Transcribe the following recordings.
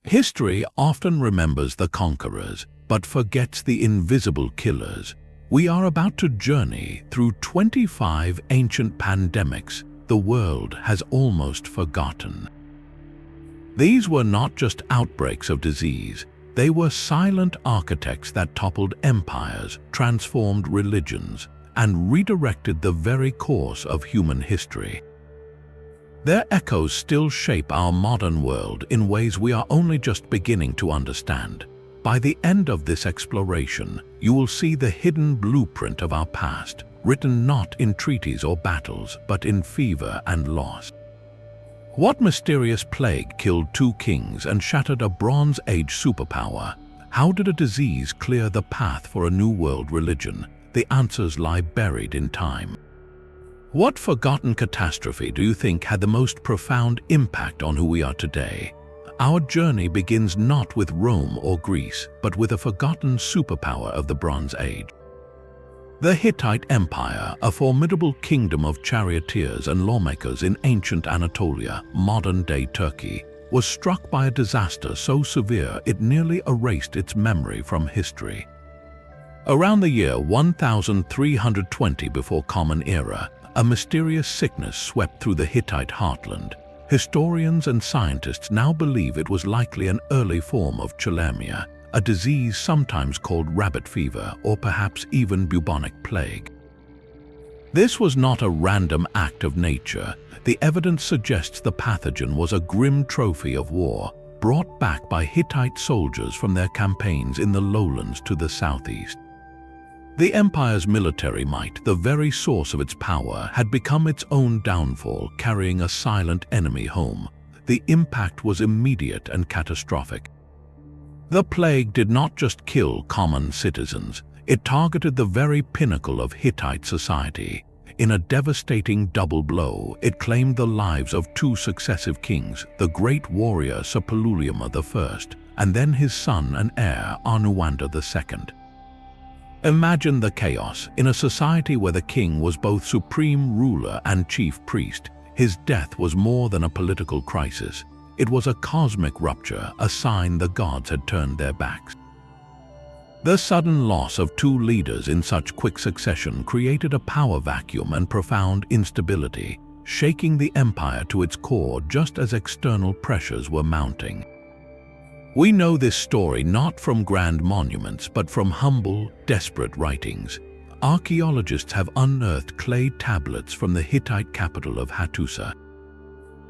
History often remembers the conquerors, but forgets the invisible killers. We are about to journey through 25 ancient pandemics the world has almost forgotten. These were not just outbreaks of disease, they were silent architects that toppled empires, transformed religions, and redirected the very course of human history. Their echoes still shape our modern world in ways we are only just beginning to understand. By the end of this exploration, you will see the hidden blueprint of our past, written not in treaties or battles, but in fever and loss. What mysterious plague killed 2 kings and shattered a Bronze Age superpower? How did a disease clear the path for a new world religion? The answers lie buried in time. What forgotten catastrophe do you think had the most profound impact on who we are today? Our journey begins not with Rome or Greece, but with a forgotten superpower of the Bronze Age. The Hittite Empire, a formidable kingdom of charioteers and lawmakers in ancient Anatolia, modern-day Turkey, was struck by a disaster so severe it nearly erased its memory from history. Around the year 1320 before Common Era, a mysterious sickness swept through the Hittite heartland. Historians and scientists now believe it was likely an early form of Cholera, a disease sometimes called rabbit fever or perhaps even bubonic plague. This was not a random act of nature. The evidence suggests the pathogen was a grim trophy of war, brought back by Hittite soldiers from their campaigns in the lowlands to the southeast. The empire's military might, the very source of its power, had become its own downfall, carrying a silent enemy home. The impact was immediate and catastrophic. The plague did not just kill common citizens, it targeted the very pinnacle of Hittite society. In a devastating double blow, it claimed the lives of 2 successive kings, the great warrior Suppiluliuma I, and then his son and heir Anuwanda II. Imagine the chaos. In a society where the king was both supreme ruler and chief priest, his death was more than a political crisis. It was a cosmic rupture, a sign the gods had turned their backs. The sudden loss of 2 leaders in such quick succession created a power vacuum and profound instability, shaking the empire to its core just as external pressures were mounting. We know this story not from grand monuments, but from humble, desperate writings. Archaeologists have unearthed clay tablets from the Hittite capital of Hattusa.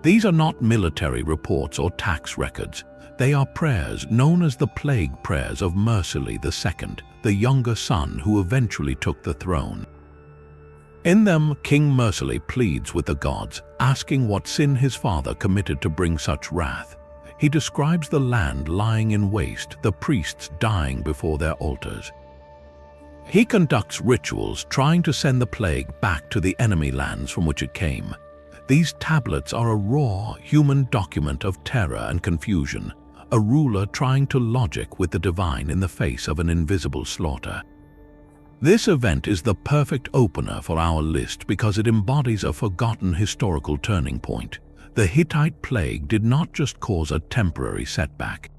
These are not military reports or tax records. They are prayers known as the Plague Prayers of Marseille II, the younger son who eventually took the throne. In them, King Marseille pleads with the gods, asking what sin his father committed to bring such wrath. He describes the land lying in waste, the priests dying before their altars. He conducts rituals trying to send the plague back to the enemy lands from which it came. These tablets are a raw, human document of terror and confusion, a ruler trying to logic with the divine in the face of an invisible slaughter. This event is the perfect opener for our list because it embodies a forgotten historical turning point. The Hittite plague did not just cause a temporary setback.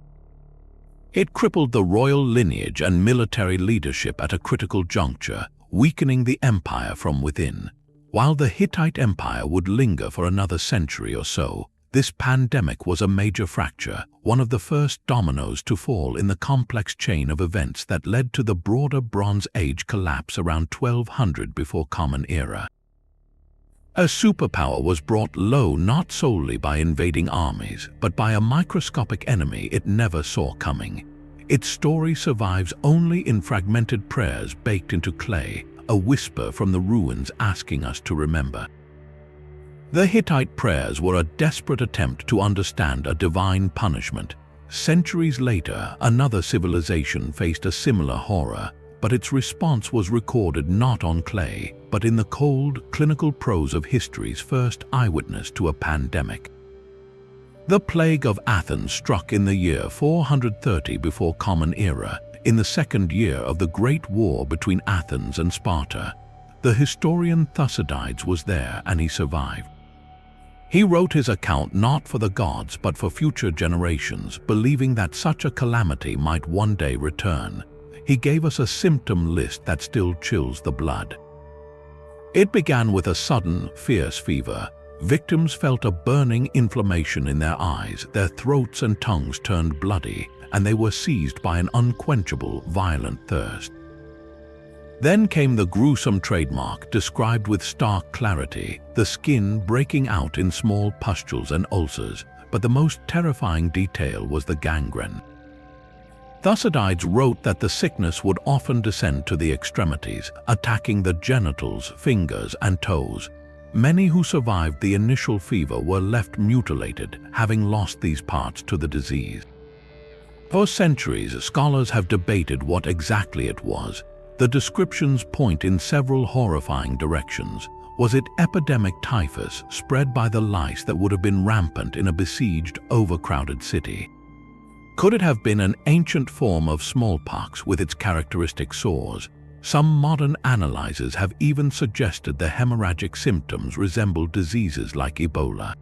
It crippled the royal lineage and military leadership at a critical juncture, weakening the empire from within. While the Hittite Empire would linger for another century or so, this pandemic was a major fracture, one of the first dominoes to fall in the complex chain of events that led to the broader Bronze Age collapse around 1200 before Common Era. A superpower was brought low not solely by invading armies, but by a microscopic enemy it never saw coming. Its story survives only in fragmented prayers baked into clay, a whisper from the ruins asking us to remember. The Hittite prayers were a desperate attempt to understand a divine punishment. Centuries later, another civilization faced a similar horror, but its response was recorded not on clay, but in the cold, clinical prose of history's first eyewitness to a pandemic. The Plague of Athens struck in the year 430 before Common Era, in the second year of the Great War between Athens and Sparta. The historian Thucydides was there and he survived. He wrote his account not for the gods but for future generations, believing that such a calamity might one day return. He gave us a symptom list that still chills the blood. It began with a sudden, fierce fever. Victims felt a burning inflammation in their eyes, their throats and tongues turned bloody, and they were seized by an unquenchable, violent thirst. Then came the gruesome trademark, described with stark clarity, the skin breaking out in small pustules and ulcers, but the most terrifying detail was the gangrene. Thucydides wrote that the sickness would often descend to the extremities, attacking the genitals, fingers, and toes. Many who survived the initial fever were left mutilated, having lost these parts to the disease. For centuries, scholars have debated what exactly it was. The descriptions point in several horrifying directions. Was it epidemic typhus, spread by the lice that would have been rampant in a besieged, overcrowded city? Could it have been an ancient form of smallpox with its characteristic sores? Some modern analyzers have even suggested the hemorrhagic symptoms resembled diseases like Ebola.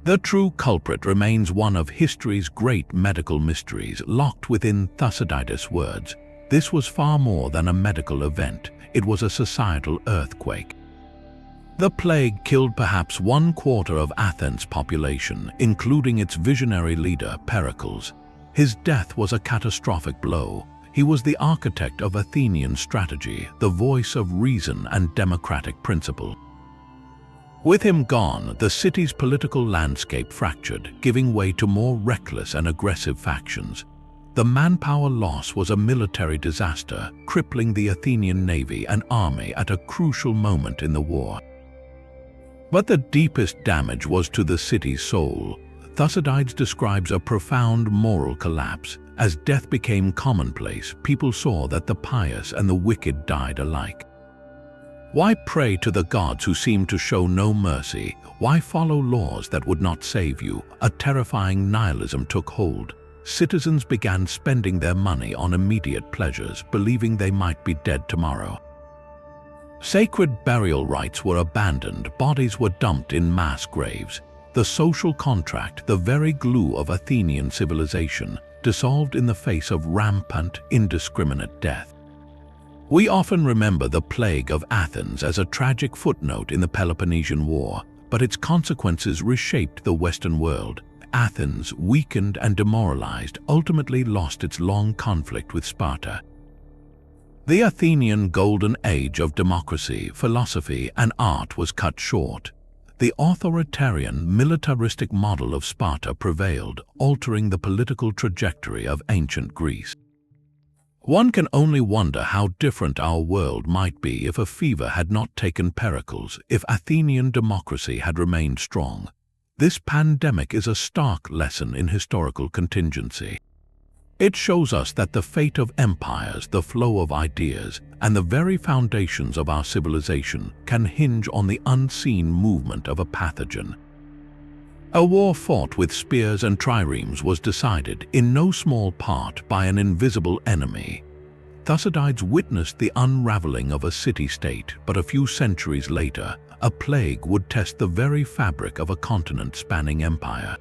The true culprit remains one of history's great medical mysteries, locked within Thucydides' words. This was far more than a medical event, it was a societal earthquake. The plague killed perhaps 1/4 of Athens' population, including its visionary leader, Pericles. His death was a catastrophic blow. He was the architect of Athenian strategy, the voice of reason and democratic principle. With him gone, the city's political landscape fractured, giving way to more reckless and aggressive factions. The manpower loss was a military disaster, crippling the Athenian navy and army at a crucial moment in the war. But the deepest damage was to the city's soul. Thucydides describes a profound moral collapse. As death became commonplace, people saw that the pious and the wicked died alike. Why pray to the gods who seem to show no mercy? Why follow laws that would not save you? A terrifying nihilism took hold. Citizens began spending their money on immediate pleasures, believing they might be dead tomorrow. Sacred burial rites were abandoned, bodies were dumped in mass graves. The social contract, the very glue of Athenian civilization, dissolved in the face of rampant, indiscriminate death. We often remember the Plague of Athens as a tragic footnote in the Peloponnesian War, but its consequences reshaped the Western world. Athens, weakened and demoralized, ultimately lost its long conflict with Sparta. The Athenian golden age of democracy, philosophy, and art was cut short. The authoritarian, militaristic model of Sparta prevailed, altering the political trajectory of ancient Greece. One can only wonder how different our world might be if a fever had not taken Pericles, if Athenian democracy had remained strong. This pandemic is a stark lesson in historical contingency. It shows us that the fate of empires, the flow of ideas, and the very foundations of our civilization can hinge on the unseen movement of a pathogen. A war fought with spears and triremes was decided, in no small part, by an invisible enemy. Thucydides witnessed the unraveling of a city-state, but a few centuries later, a plague would test the very fabric of a continent-spanning empire.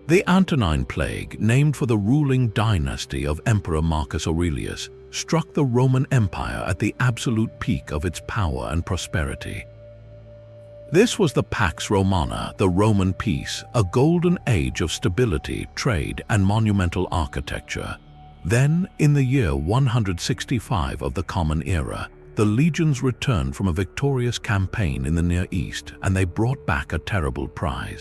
The Antonine Plague, named for the ruling dynasty of Emperor Marcus Aurelius, struck the Roman Empire at the absolute peak of its power and prosperity. This was the Pax Romana, the Roman peace, a golden age of stability, trade, and monumental architecture. Then, in the year 165 of the Common Era, the legions returned from a victorious campaign in the Near East, and they brought back a terrible prize.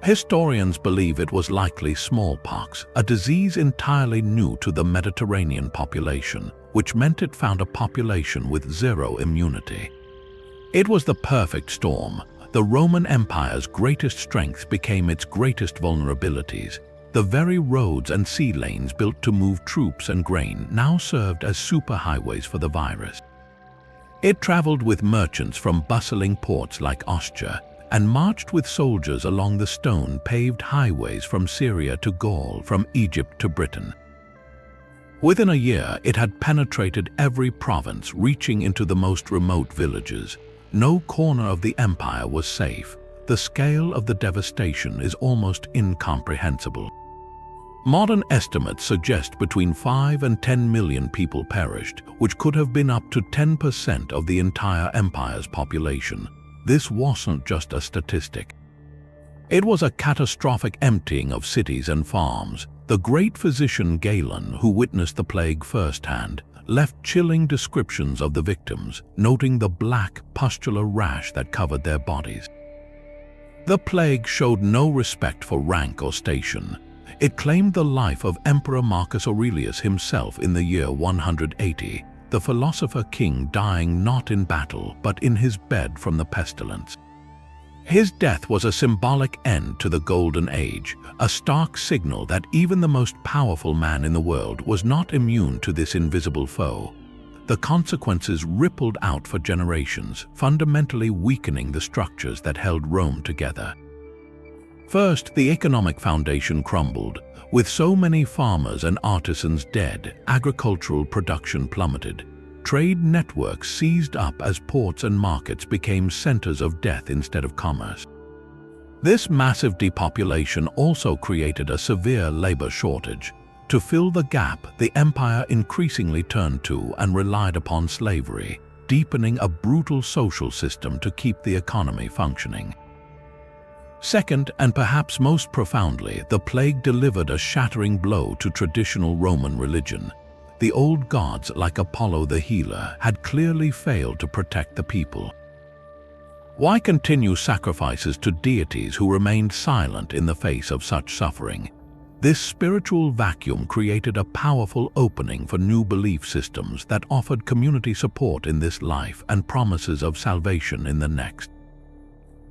Historians believe it was likely smallpox, a disease entirely new to the Mediterranean population, which meant it found a population with zero immunity. It was the perfect storm. The Roman Empire's greatest strength became its greatest vulnerabilities. The very roads and sea lanes built to move troops and grain now served as superhighways for the virus. It traveled with merchants from bustling ports like Ostia and marched with soldiers along the stone-paved highways from Syria to Gaul, from Egypt to Britain. Within a year, it had penetrated every province, reaching into the most remote villages. No corner of the empire was safe. the scale of the devastation is almost incomprehensible. Modern estimates suggest between 5 and 10 million people perished, which could have been up to 10% of the entire empire's population. This wasn't just a statistic. It was a catastrophic emptying of cities and farms. The great physician Galen, who witnessed the plague firsthand, left chilling descriptions of the victims, noting the black, pustular rash that covered their bodies. The plague showed no respect for rank or station. It claimed the life of Emperor Marcus Aurelius himself in the year 180, the philosopher king dying not in battle but in his bed from the pestilence. His death was a symbolic end to the Golden Age, a stark signal that even the most powerful man in the world was not immune to this invisible foe. The consequences rippled out for generations, fundamentally weakening the structures that held Rome together. First, the economic foundation crumbled. With so many farmers and artisans dead, agricultural production plummeted. Trade networks seized up as ports and markets became centers of death instead of commerce. This massive depopulation also created a severe labor shortage. To fill the gap, the empire increasingly turned to and relied upon slavery, deepening a brutal social system to keep the economy functioning. Second, and perhaps most profoundly, the plague delivered a shattering blow to traditional Roman religion. The old gods, like Apollo the healer, had clearly failed to protect the people. Why continue sacrifices to deities who remained silent in the face of such suffering? This spiritual vacuum created a powerful opening for new belief systems that offered community support in this life and promises of salvation in the next.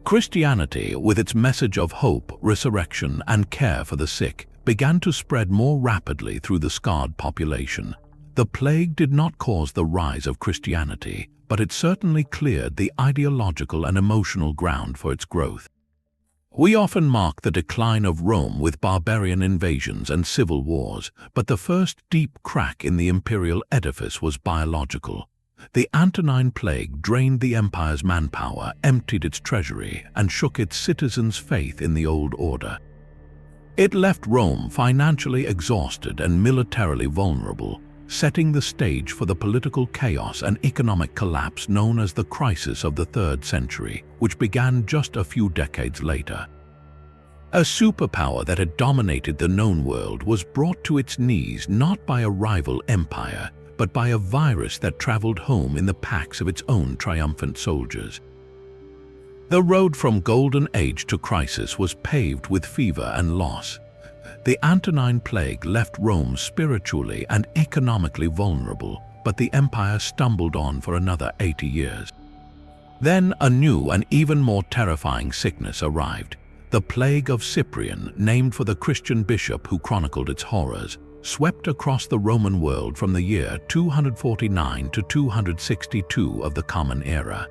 Christianity, with its message of hope, resurrection, and care for the sick, began to spread more rapidly through the scarred population. The plague did not cause the rise of Christianity, but it certainly cleared the ideological and emotional ground for its growth. We often mark the decline of Rome with barbarian invasions and civil wars, but the first deep crack in the imperial edifice was biological. The Antonine plague drained the empire's manpower, emptied its treasury, and shook its citizens' faith in the old order. It left Rome financially exhausted and militarily vulnerable, setting the stage for the political chaos and economic collapse known as the crisis of the 3rd century, which began just a few decades later. A superpower that had dominated the known world was brought to its knees not by a rival empire, but by a virus that traveled home in the packs of its own triumphant soldiers. The road from Golden Age to crisis was paved with fever and loss. The Antonine plague left Rome spiritually and economically vulnerable, but the empire stumbled on for another 80 years. Then a new and even more terrifying sickness arrived. The Plague of Cyprian, named for the Christian bishop who chronicled its horrors, swept across the Roman world from the year 249 to 262 of the Common Era.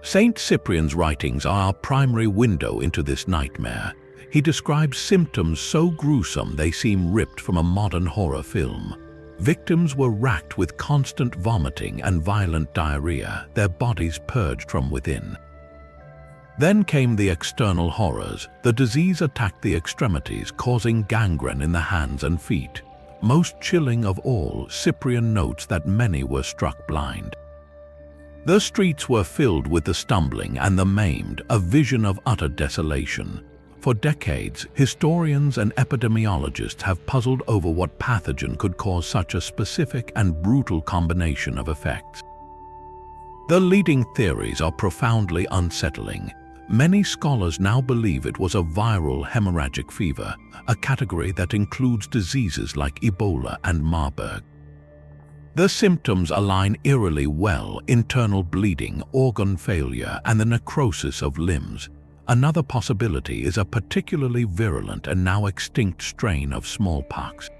Saint Cyprian's writings are our primary window into this nightmare. He describes symptoms so gruesome they seem ripped from a modern horror film. Victims were racked with constant vomiting and violent diarrhea, their bodies purged from within. Then came the external horrors. The disease attacked the extremities, causing gangrene in the hands and feet. Most chilling of all, Cyprian notes that many were struck blind. The streets were filled with the stumbling and the maimed, a vision of utter desolation. For decades, historians and epidemiologists have puzzled over what pathogen could cause such a specific and brutal combination of effects. The leading theories are profoundly unsettling. Many scholars now believe it was a viral hemorrhagic fever, a category that includes diseases like Ebola and Marburg. The symptoms align eerily well: internal bleeding, organ failure, and the necrosis of limbs. Another possibility is a particularly virulent and now extinct strain of smallpox.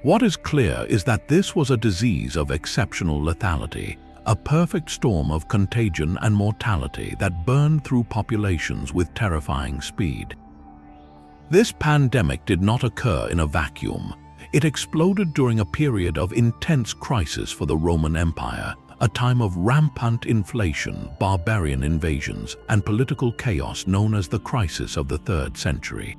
What is clear is that this was a disease of exceptional lethality, a perfect storm of contagion and mortality that burned through populations with terrifying speed. This pandemic did not occur in a vacuum. It exploded during a period of intense crisis for the Roman Empire, a time of rampant inflation, barbarian invasions, and political chaos known as the crisis of the 3rd century.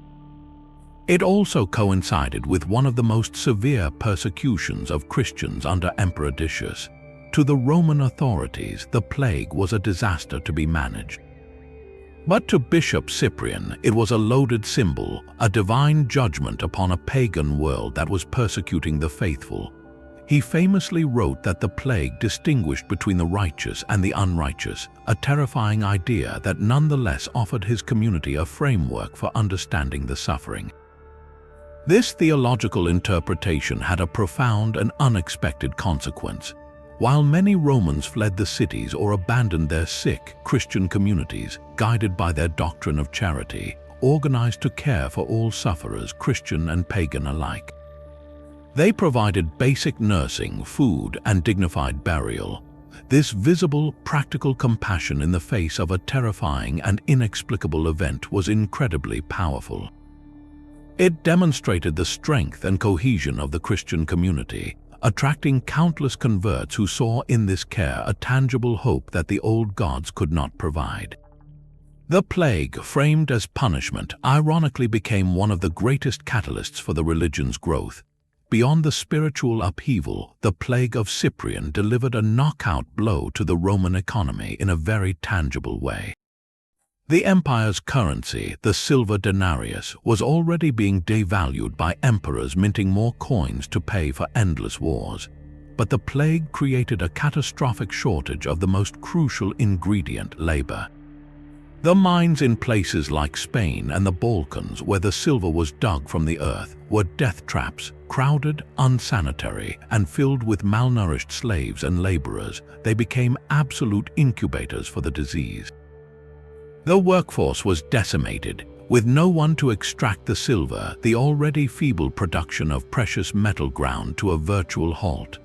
It also coincided with one of the most severe persecutions of Christians under Emperor Decius. To the Roman authorities, the plague was a disaster to be managed. But to Bishop Cyprian, it was a loaded symbol, a divine judgment upon a pagan world that was persecuting the faithful. He famously wrote that the plague distinguished between the righteous and the unrighteous, a terrifying idea that nonetheless offered his community a framework for understanding the suffering. This theological interpretation had a profound and unexpected consequence. While many Romans fled the cities or abandoned their sick, Christian communities, guided by their doctrine of charity, organized to care for all sufferers, Christian and pagan alike. They provided basic nursing, food, and dignified burial. This visible, practical compassion in the face of a terrifying and inexplicable event was incredibly powerful. It demonstrated the strength and cohesion of the Christian community, attracting countless converts who saw in this care a tangible hope that the old gods could not provide. The plague, framed as punishment, ironically became one of the greatest catalysts for the religion's growth. Beyond the spiritual upheaval, the Plague of Cyprian delivered a knockout blow to the Roman economy in a very tangible way. The empire's currency, the silver denarius, was already being devalued by emperors minting more coins to pay for endless wars. But the plague created a catastrophic shortage of the most crucial ingredient, labor. The mines in places like Spain and the Balkans, where the silver was dug from the earth, were death traps, crowded, unsanitary, and filled with malnourished slaves and laborers. They became absolute incubators for the disease. The workforce was decimated. With no one to extract the silver, the already feeble production of precious metal ground to a virtual halt.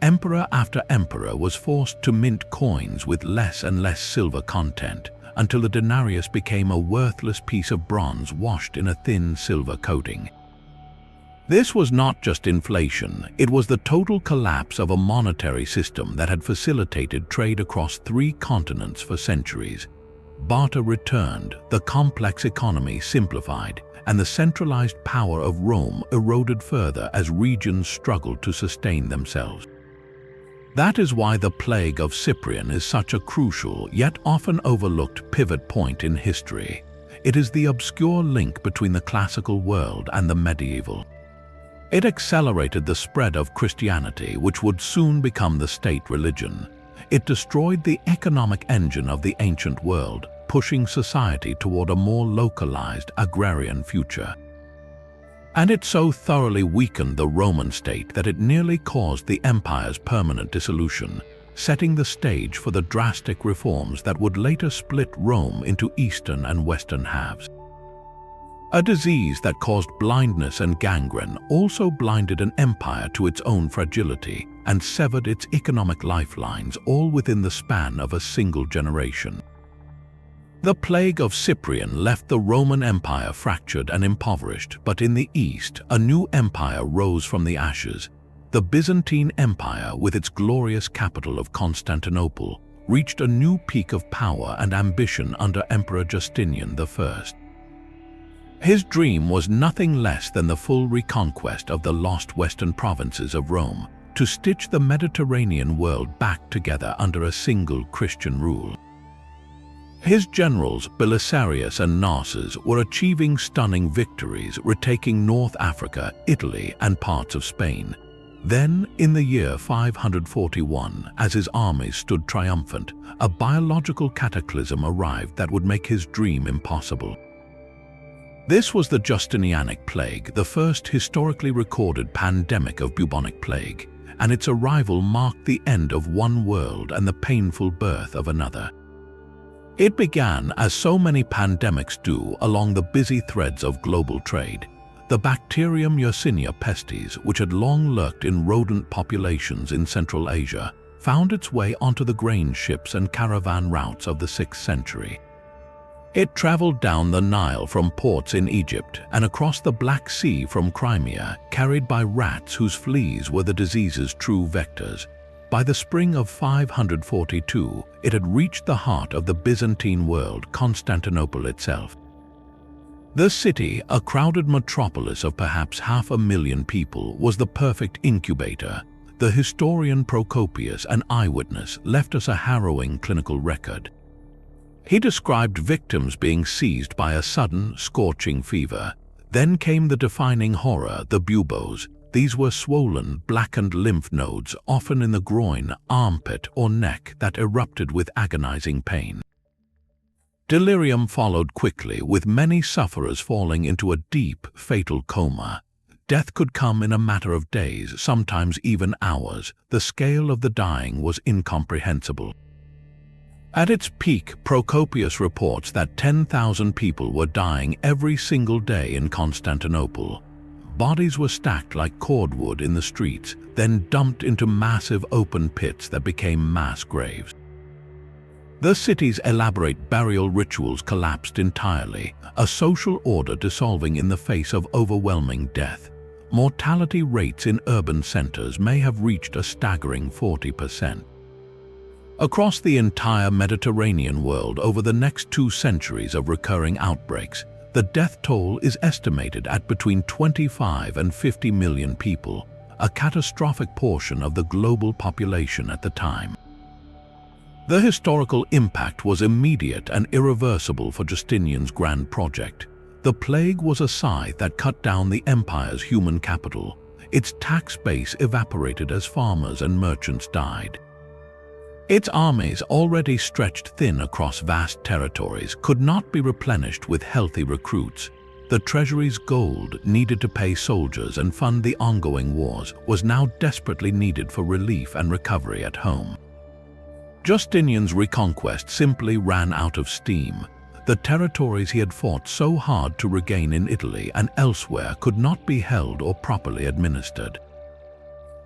Emperor after emperor was forced to mint coins with less and less silver content, until the denarius became a worthless piece of bronze washed in a thin silver coating. This was not just inflation, it was the total collapse of a monetary system that had facilitated trade across 3 continents for centuries. Barter returned, the complex economy simplified, and the centralized power of Rome eroded further as regions struggled to sustain themselves. That is why the Plague of Cyprian is such a crucial, yet often overlooked pivot point in history. It is the obscure link between the classical world and the medieval. It accelerated the spread of Christianity, which would soon become the state religion. It destroyed the economic engine of the ancient world, pushing society toward a more localized, agrarian future. And it so thoroughly weakened the Roman state that it nearly caused the empire's permanent dissolution, setting the stage for the drastic reforms that would later split Rome into eastern and western halves. A disease that caused blindness and gangrene also blinded an empire to its own fragility and severed its economic lifelines, all within the span of a single generation. The Plague of Cyprian left the Roman Empire fractured and impoverished, but in the east, a new empire rose from the ashes. The Byzantine Empire, with its glorious capital of Constantinople, reached a new peak of power and ambition under Emperor Justinian I. His dream was nothing less than the full reconquest of the lost western provinces of Rome, to stitch the Mediterranean world back together under a single Christian rule. His generals, Belisarius and Narses, were achieving stunning victories, retaking North Africa, Italy, and parts of Spain. Then, in the year 541, as his armies stood triumphant, a biological cataclysm arrived that would make his dream impossible. This was the Justinianic plague, the first historically recorded pandemic of bubonic plague, and its arrival marked the end of one world and the painful birth of another. It began, as so many pandemics do, along the busy threads of global trade. The bacterium Yersinia pestis, which had long lurked in rodent populations in Central Asia, found its way onto the grain ships and caravan routes of the 6th century. It traveled down the Nile from ports in Egypt and across the Black Sea from Crimea, carried by rats whose fleas were the disease's true vectors. By the spring of 542, it had reached the heart of the Byzantine world, Constantinople itself. The city, a crowded metropolis of perhaps 500,000 people, was the perfect incubator. The historian Procopius, an eyewitness, left us a harrowing clinical record. He described victims being seized by a sudden, scorching fever. Then came the defining horror, the buboes. These were swollen, blackened lymph nodes, often in the groin, armpit, or neck, that erupted with agonizing pain. Delirium followed quickly, with many sufferers falling into a deep, fatal coma. Death could come in a matter of days, sometimes even hours. The scale of the dying was incomprehensible. At its peak, Procopius reports that 10,000 people were dying every single day in Constantinople. Bodies were stacked like cordwood in the streets, then dumped into massive open pits that became mass graves. The city's elaborate burial rituals collapsed entirely, a social order dissolving in the face of overwhelming death. Mortality rates in urban centers may have reached a staggering 40%. Across the entire Mediterranean world over the next 2 centuries of recurring outbreaks, the death toll is estimated at between 25 and 50 million people, a catastrophic portion of the global population at the time. The historical impact was immediate and irreversible for Justinian's grand project. The plague was a scythe that cut down the empire's human capital. Its tax base evaporated as farmers and merchants died. Its armies, already stretched thin across vast territories, could not be replenished with healthy recruits. The treasury's gold, needed to pay soldiers and fund the ongoing wars, was now desperately needed for relief and recovery at home. Justinian's reconquest simply ran out of steam. The territories he had fought so hard to regain in Italy and elsewhere could not be held or properly administered.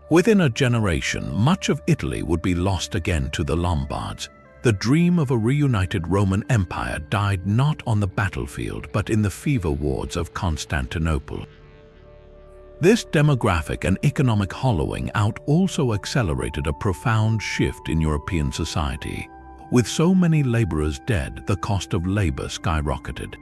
Within a generation, much of Italy would be lost again to the Lombards. The dream of a reunited Roman Empire died not on the battlefield but in the fever wards of Constantinople. This demographic and economic hollowing out also accelerated a profound shift in European society. With so many laborers dead, the cost of labor skyrocketed.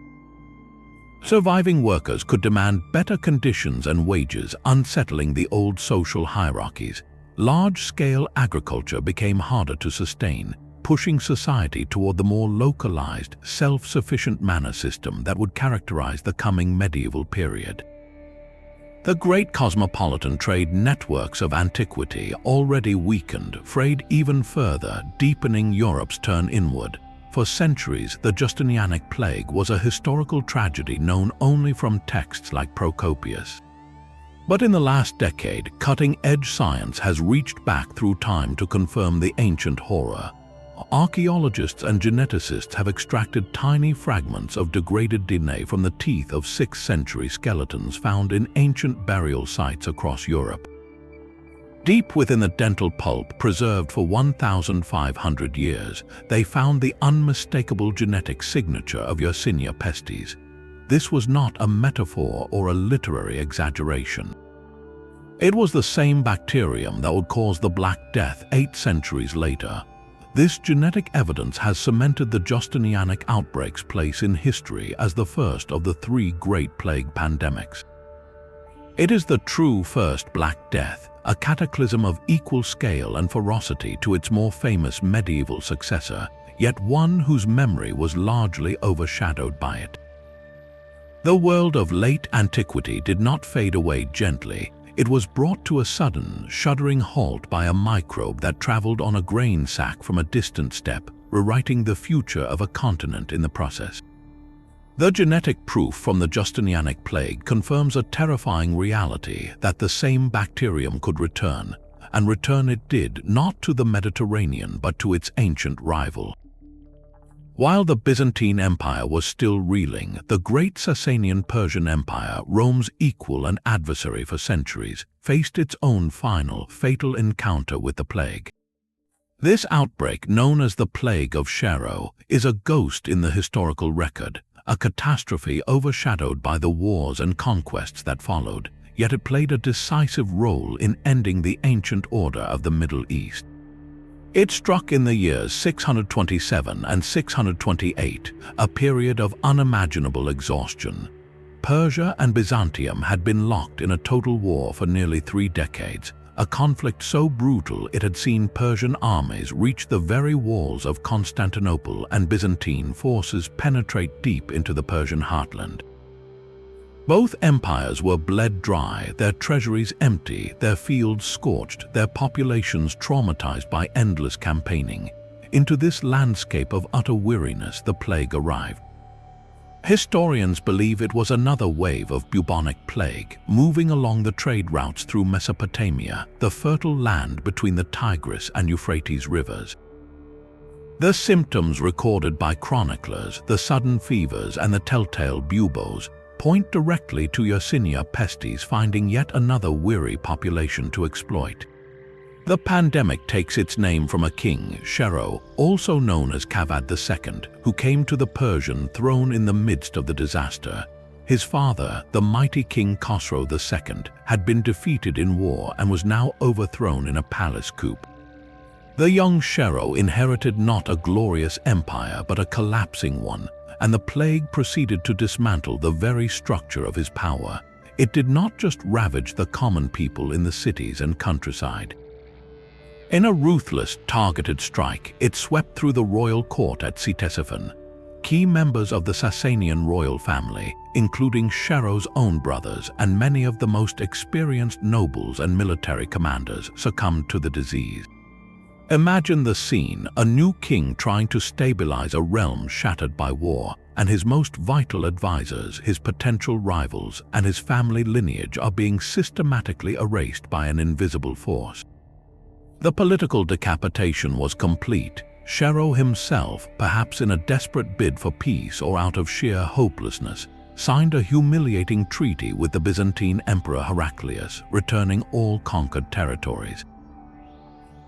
Surviving workers could demand better conditions and wages, unsettling the old social hierarchies. Large-scale agriculture became harder to sustain, pushing society toward the more localized, self-sufficient manor system that would characterize the coming medieval period. The great cosmopolitan trade networks of antiquity, already weakened, frayed even further, deepening Europe's turn inward. For centuries, the Justinianic plague was a historical tragedy known only from texts like Procopius. But in the last decade, cutting-edge science has reached back through time to confirm the ancient horror. Archaeologists and geneticists have extracted tiny fragments of degraded DNA from the teeth of 6th century skeletons found in ancient burial sites across Europe. Deep within the dental pulp, preserved for 1,500 years, they found the unmistakable genetic signature of Yersinia pestis. This was not a metaphor or a literary exaggeration. It was the same bacterium that would cause the Black Death 8 centuries later. This genetic evidence has cemented the Justinianic outbreak's place in history as the first of the 3 great plague pandemics. It is the true first Black Death, a cataclysm of equal scale and ferocity to its more famous medieval successor, yet one whose memory was largely overshadowed by it. The world of late antiquity did not fade away gently. It was brought to a sudden, shuddering halt by a microbe that traveled on a grain sack from a distant steppe, rewriting the future of a continent in the process. The genetic proof from the Justinianic plague confirms a terrifying reality that the same bacterium could return, and return it did, not to the Mediterranean but to its ancient rival. While the Byzantine Empire was still reeling, the great Sasanian Persian Empire, Rome's equal and adversary for centuries, faced its own final, fatal encounter with the plague. This outbreak, known as the Plague of Rewrote, is a ghost in the historical record, a catastrophe overshadowed by the wars and conquests that followed, yet it played a decisive role in ending the ancient order of the Middle East. It struck in the years 627 and 628, a period of unimaginable exhaustion. Persia and Byzantium had been locked in a total war for nearly 3 decades, a conflict so brutal it had seen Persian armies reach the very walls of Constantinople and Byzantine forces penetrate deep into the Persian heartland. Both empires were bled dry, their treasuries empty, their fields scorched, their populations traumatized by endless campaigning. Into this landscape of utter weariness, the plague arrived. Historians believe it was another wave of bubonic plague, moving along the trade routes through Mesopotamia, the fertile land between the Tigris and Euphrates rivers. The symptoms recorded by chroniclers, the sudden fevers and the telltale buboes, point directly to Yersinia pestis, finding yet another weary population to exploit. The pandemic takes its name from a king, Shero, also known as Kavad II, who came to the Persian throne in the midst of the disaster. His father, the mighty King Khosrow II, had been defeated in war and was now overthrown in a palace coup. The young Shero inherited not a glorious empire but a collapsing one, and the plague proceeded to dismantle the very structure of his power. It did not just ravage the common people in the cities and countryside. In a ruthless, targeted strike, it swept through the royal court at Ctesiphon. Key members of the Sasanian royal family, including Shero's own brothers and many of the most experienced nobles and military commanders, succumbed to the disease. Imagine the scene: a new king trying to stabilize a realm shattered by war, and his most vital advisors, his potential rivals, and his family lineage are being systematically erased by an invisible force. The political decapitation was complete. Shero himself, perhaps in a desperate bid for peace or out of sheer hopelessness, signed a humiliating treaty with the Byzantine Emperor Heraclius, returning all conquered territories.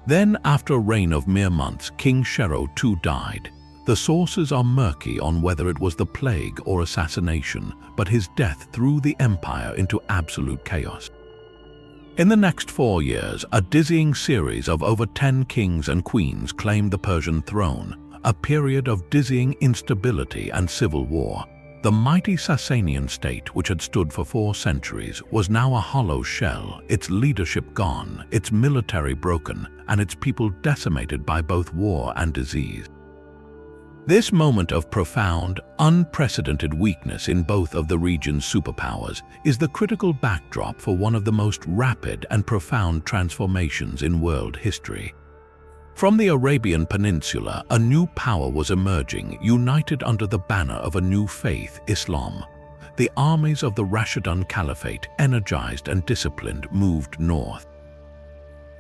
Then, after a reign of mere months, King Shero too died. The sources are murky on whether it was the plague or assassination, but his death threw the empire into absolute chaos. In the next 4 years, a dizzying series of over 10 kings and queens claimed the Persian throne, a period of dizzying instability and civil war. The mighty Sasanian state, which had stood for 4 centuries, was now a hollow shell, its leadership gone, its military broken, and its people decimated by both war and disease. This moment of profound, unprecedented weakness in both of the region's superpowers is the critical backdrop for one of the most rapid and profound transformations in world history. From the Arabian Peninsula, a new power was emerging, united under the banner of a new faith, Islam. The armies of the Rashidun Caliphate, energized and disciplined, moved north.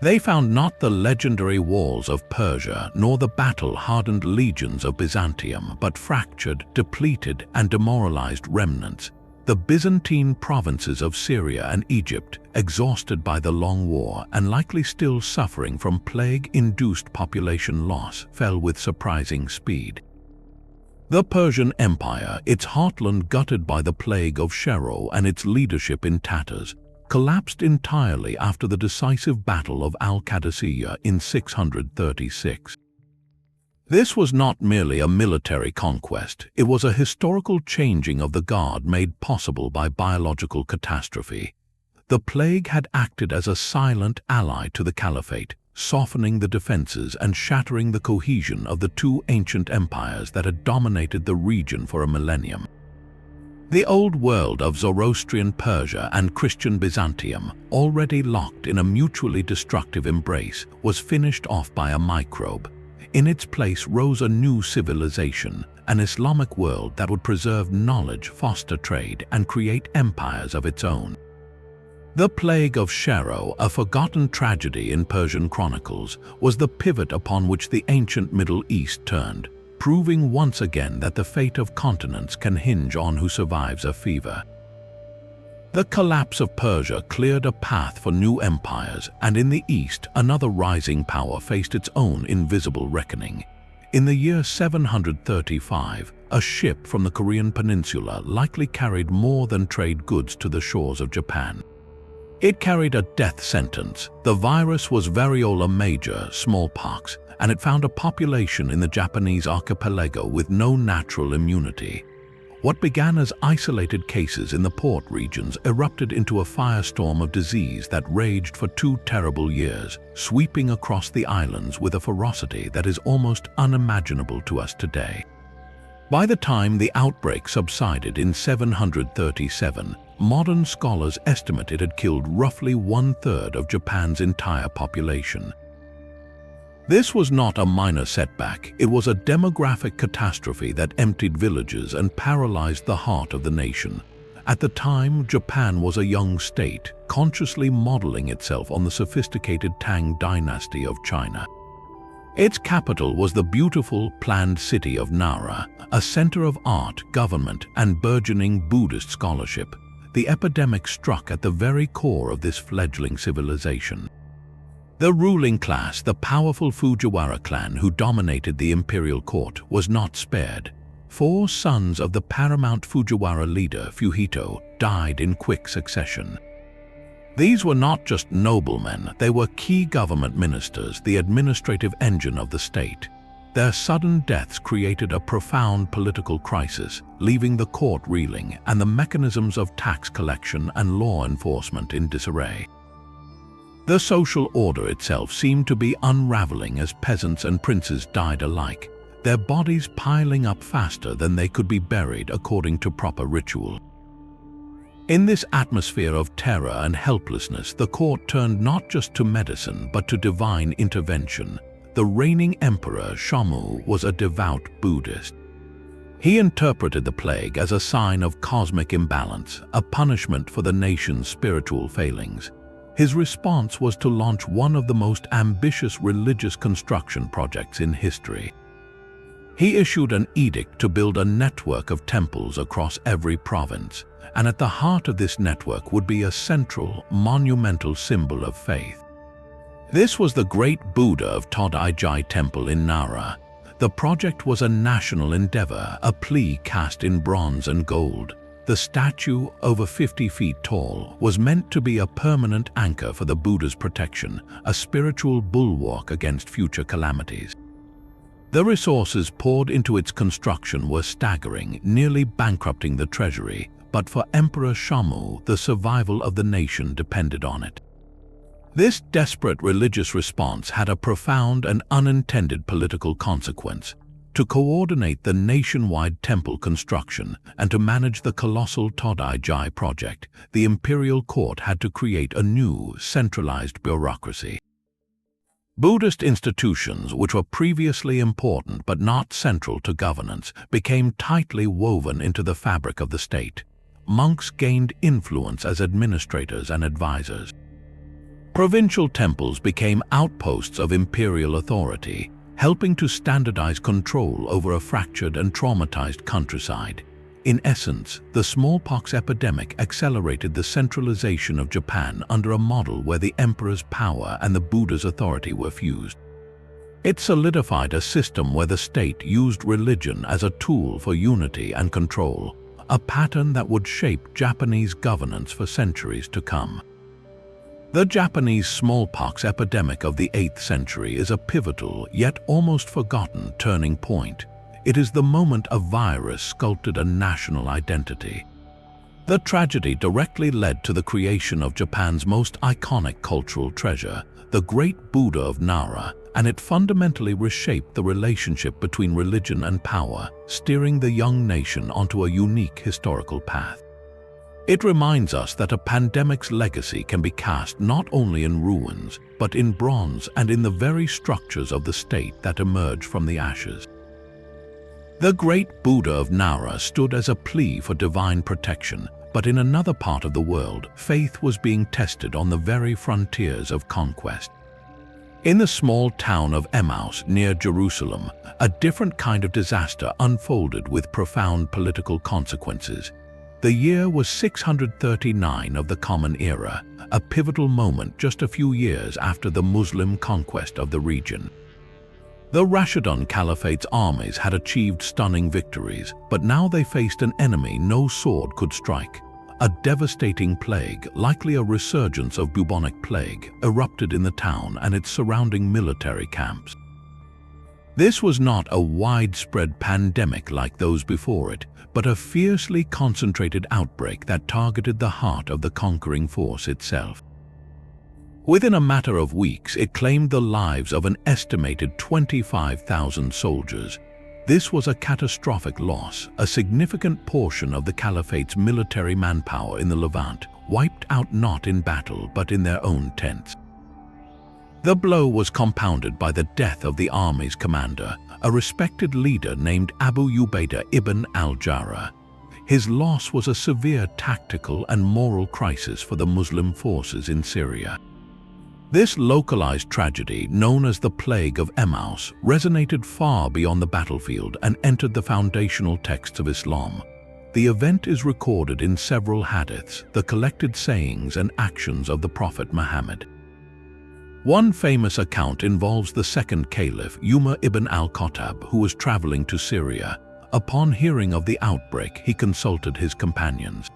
They found not the legendary walls of Persia nor the battle-hardened legions of Byzantium, but fractured, depleted, and demoralized remnants. The Byzantine provinces of Syria and Egypt, exhausted by the long war and likely still suffering from plague-induced population loss, fell with surprising speed. The Persian Empire, its heartland gutted by the plague of Shero and its leadership in tatters, collapsed entirely after the decisive Battle of Al-Qadisiyah in 636. This was not merely a military conquest, it was a historical changing of the guard made possible by biological catastrophe. The plague had acted as a silent ally to the Caliphate, softening the defenses and shattering the cohesion of the 2 ancient empires that had dominated the region for a millennium. The old world of Zoroastrian Persia and Christian Byzantium, already locked in a mutually destructive embrace, was finished off by a microbe. In its place rose a new civilization, an Islamic world that would preserve knowledge, foster trade, and create empires of its own. The Plague of Shero, a forgotten tragedy in Persian chronicles, was the pivot upon which the ancient Middle East turned, proving once again that the fate of continents can hinge on who survives a fever. The collapse of Persia cleared a path for new empires, and in the east, another rising power faced its own invisible reckoning. In the year 735, a ship from the Korean peninsula likely carried more than trade goods to the shores of Japan. It carried a death sentence. The virus was variola major, smallpox, and it found a population in the Japanese archipelago with no natural immunity. What began as isolated cases in the port regions erupted into a firestorm of disease that raged for 2 terrible years, sweeping across the islands with a ferocity that is almost unimaginable to us today. By the time the outbreak subsided in 737, modern scholars estimate it had killed roughly 1/3 of Japan's entire population. This was not a minor setback, it was a demographic catastrophe that emptied villages and paralyzed the heart of the nation. At the time, Japan was a young state, consciously modeling itself on the sophisticated Tang dynasty of China. Its capital was the beautiful, planned city of Nara, a center of art, government, and burgeoning Buddhist scholarship. The epidemic struck at the very core of this fledgling civilization. The ruling class, the powerful Fujiwara clan who dominated the imperial court, was not spared. 4 sons of the paramount Fujiwara leader, Fuhito, died in quick succession. These were not just noblemen, they were key government ministers, the administrative engine of the state. Their sudden deaths created a profound political crisis, leaving the court reeling and the mechanisms of tax collection and law enforcement in disarray. The social order itself seemed to be unraveling as peasants and princes died alike, their bodies piling up faster than they could be buried according to proper ritual. In this atmosphere of terror and helplessness, the court turned not just to medicine but to divine intervention. The reigning emperor, Shamu, was a devout Buddhist. He interpreted the plague as a sign of cosmic imbalance, a punishment for the nation's spiritual failings. His response was to launch one of the most ambitious religious construction projects in history. He issued an edict to build a network of temples across every province, and at the heart of this network would be a central, monumental symbol of faith. This was the great Buddha of Todaijai Temple in Nara. The project was a national endeavor, a plea cast in bronze and gold. The statue, over 50 feet tall, was meant to be a permanent anchor for the Buddha's protection, a spiritual bulwark against future calamities. The resources poured into its construction were staggering, nearly bankrupting the treasury, but for Emperor Shamu, the survival of the nation depended on it. This desperate religious response had a profound and unintended political consequence. To coordinate the nationwide temple construction and to manage the colossal Todaijai project, the imperial court had to create a new, centralized bureaucracy. Buddhist institutions, which were previously important but not central to governance, became tightly woven into the fabric of the state. Monks gained influence as administrators and advisors. Provincial temples became outposts of imperial authority, helping to standardize control over a fractured and traumatized countryside. In essence, the smallpox epidemic accelerated the centralization of Japan under a model where the emperor's power and the Buddha's authority were fused. It solidified a system where the state used religion as a tool for unity and control, a pattern that would shape Japanese governance for centuries to come. The Japanese smallpox epidemic of the 8th century is a pivotal, yet almost forgotten, turning point. It is the moment a virus sculpted a national identity. The tragedy directly led to the creation of Japan's most iconic cultural treasure, the Great Buddha of Nara, and it fundamentally reshaped the relationship between religion and power, steering the young nation onto a unique historical path. It reminds us that a pandemic's legacy can be cast not only in ruins, but in bronze and in the very structures of the state that emerge from the ashes. The Great Buddha of Nara stood as a plea for divine protection, but in another part of the world, faith was being tested on the very frontiers of conquest. In the small town of Emmaus near Jerusalem, a different kind of disaster unfolded with profound political consequences. The year was 639 of the Common Era, a pivotal moment just a few years after the Muslim conquest of the region. The Rashidun Caliphate's armies had achieved stunning victories, but now they faced an enemy no sword could strike. A devastating plague, likely a resurgence of bubonic plague, erupted in the town and its surrounding military camps. This was not a widespread pandemic like those before it, but a fiercely concentrated outbreak that targeted the heart of the conquering force itself. Within a matter of weeks, it claimed the lives of an estimated 25,000 soldiers. This was a catastrophic loss, a significant portion of the Caliphate's military manpower in the Levant, wiped out not in battle but in their own tents. The blow was compounded by the death of the army's commander, a respected leader named Abu Ubaidah ibn al-Jarrah. His loss was a severe tactical and moral crisis for the Muslim forces in Syria. This localized tragedy, known as the Plague of Athens, resonated far beyond the battlefield and entered the foundational texts of Islam. The event is recorded in several hadiths, the collected sayings and actions of the Prophet Muhammad. One famous account involves the second caliph, Umar ibn al-Khattab, who was traveling to Syria. Upon hearing of the outbreak, he consulted his companions.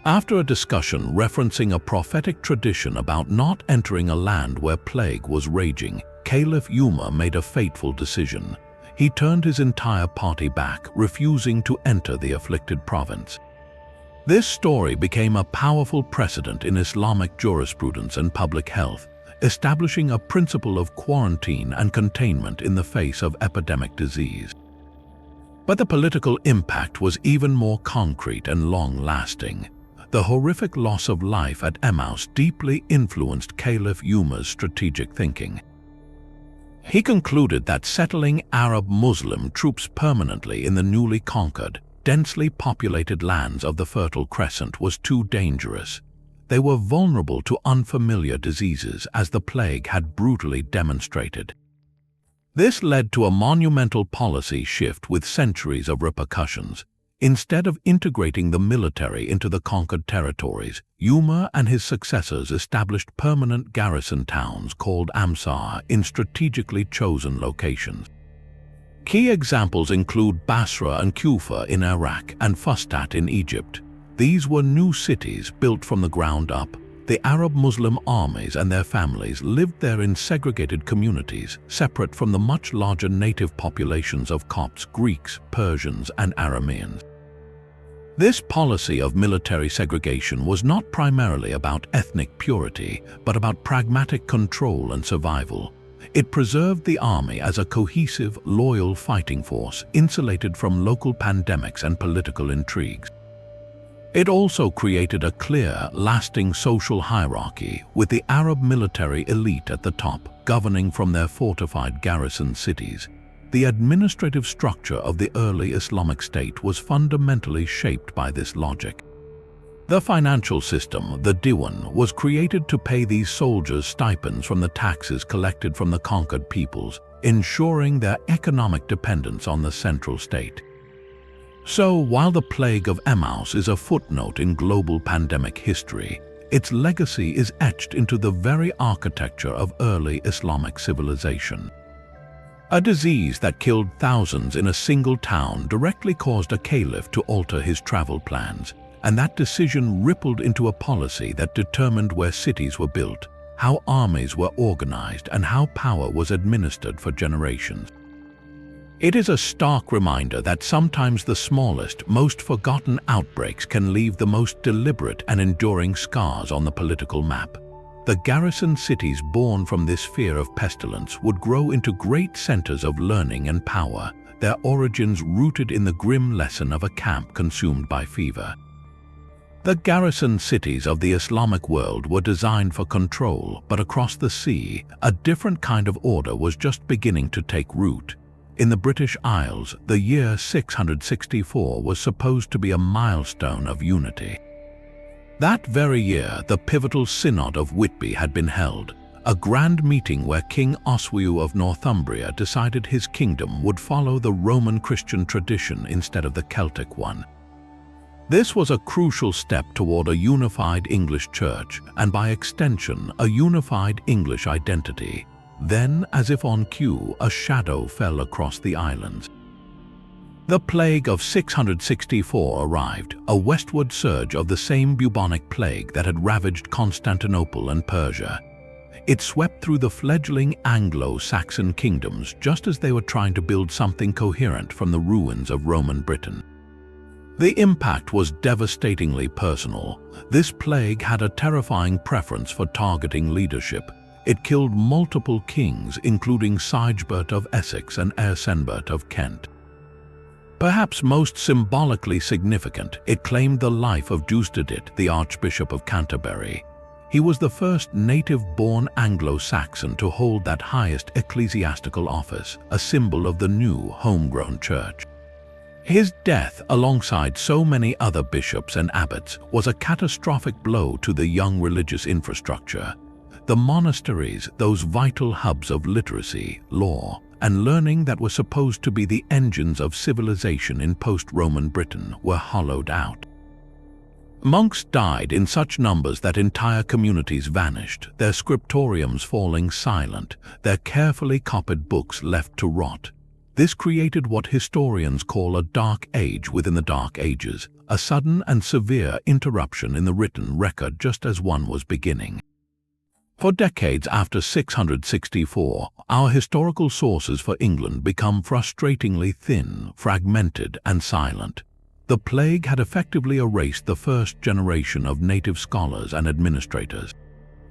After a discussion referencing a prophetic tradition about not entering a land where plague was raging, Caliph Umar made a fateful decision. He turned his entire party back, refusing to enter the afflicted province. This story became a powerful precedent in Islamic jurisprudence and public health, establishing a principle of quarantine and containment in the face of epidemic disease. But the political impact was even more concrete and long-lasting. The horrific loss of life at Athens deeply influenced Caliph Umar's strategic thinking. He concluded that settling Arab Muslim troops permanently in the newly conquered, densely populated lands of the Fertile Crescent was too dangerous. They were vulnerable to unfamiliar diseases, as the plague had brutally demonstrated. This led to a monumental policy shift with centuries of repercussions. Instead of integrating the military into the conquered territories, Umar and his successors established permanent garrison towns called Amsar in strategically chosen locations. Key examples include Basra and Kufa in Iraq and Fustat in Egypt. These were new cities built from the ground up. The Arab Muslim armies and their families lived there in segregated communities, separate from the much larger native populations of Copts, Greeks, Persians, and Arameans. This policy of military segregation was not primarily about ethnic purity, but about pragmatic control and survival. It preserved the army as a cohesive, loyal fighting force, insulated from local pandemics and political intrigues. It also created a clear, lasting social hierarchy, with the Arab military elite at the top, governing from their fortified garrison cities. The administrative structure of the early Islamic state was fundamentally shaped by this logic. The financial system, the diwan, was created to pay these soldiers stipends from the taxes collected from the conquered peoples, ensuring their economic dependence on the central state. So, while the Plague of Athens is a footnote in global pandemic history, its legacy is etched into the very architecture of early Islamic civilization. A disease that killed thousands in a single town directly caused a caliph to alter his travel plans, and that decision rippled into a policy that determined where cities were built, how armies were organized, and how power was administered for generations. It is a stark reminder that sometimes the smallest, most forgotten outbreaks can leave the most deliberate and enduring scars on the political map. The garrison cities born from this fear of pestilence would grow into great centers of learning and power, their origins rooted in the grim lesson of a camp consumed by fever. The garrison cities of the Islamic world were designed for control, but across the sea, a different kind of order was just beginning to take root. In the British Isles, the year 664 was supposed to be a milestone of unity. That very year, the pivotal Synod of Whitby had been held, a grand meeting where King Oswiu of Northumbria decided his kingdom would follow the Roman Christian tradition instead of the Celtic one. This was a crucial step toward a unified English church, and by extension, a unified English identity. Then, as if on cue, a shadow fell across the islands. The plague of 664 arrived, a westward surge of the same bubonic plague that had ravaged Constantinople and Persia. It swept through the fledgling Anglo-Saxon kingdoms just as they were trying to build something coherent from the ruins of Roman Britain. The impact was devastatingly personal. This plague had a terrifying preference for targeting leadership. It killed multiple kings, including Sigebert of Essex and Ersenbert of Kent. Perhaps most symbolically significant, it claimed the life of Justinianic, the Archbishop of Canterbury. He was the first native-born Anglo-Saxon to hold that highest ecclesiastical office, a symbol of the new homegrown church. His death, alongside so many other bishops and abbots, was a catastrophic blow to the young religious infrastructure. The monasteries, those vital hubs of literacy, law, and learning that were supposed to be the engines of civilization in post-Roman Britain, were hollowed out. Monks died in such numbers that entire communities vanished, their scriptoriums falling silent, their carefully copied books left to rot. This created what historians call a dark age within the Dark Ages, a sudden and severe interruption in the written record just as one was beginning. For decades after 664, our historical sources for England become frustratingly thin, fragmented, and silent. The plague had effectively erased the first generation of native scholars and administrators.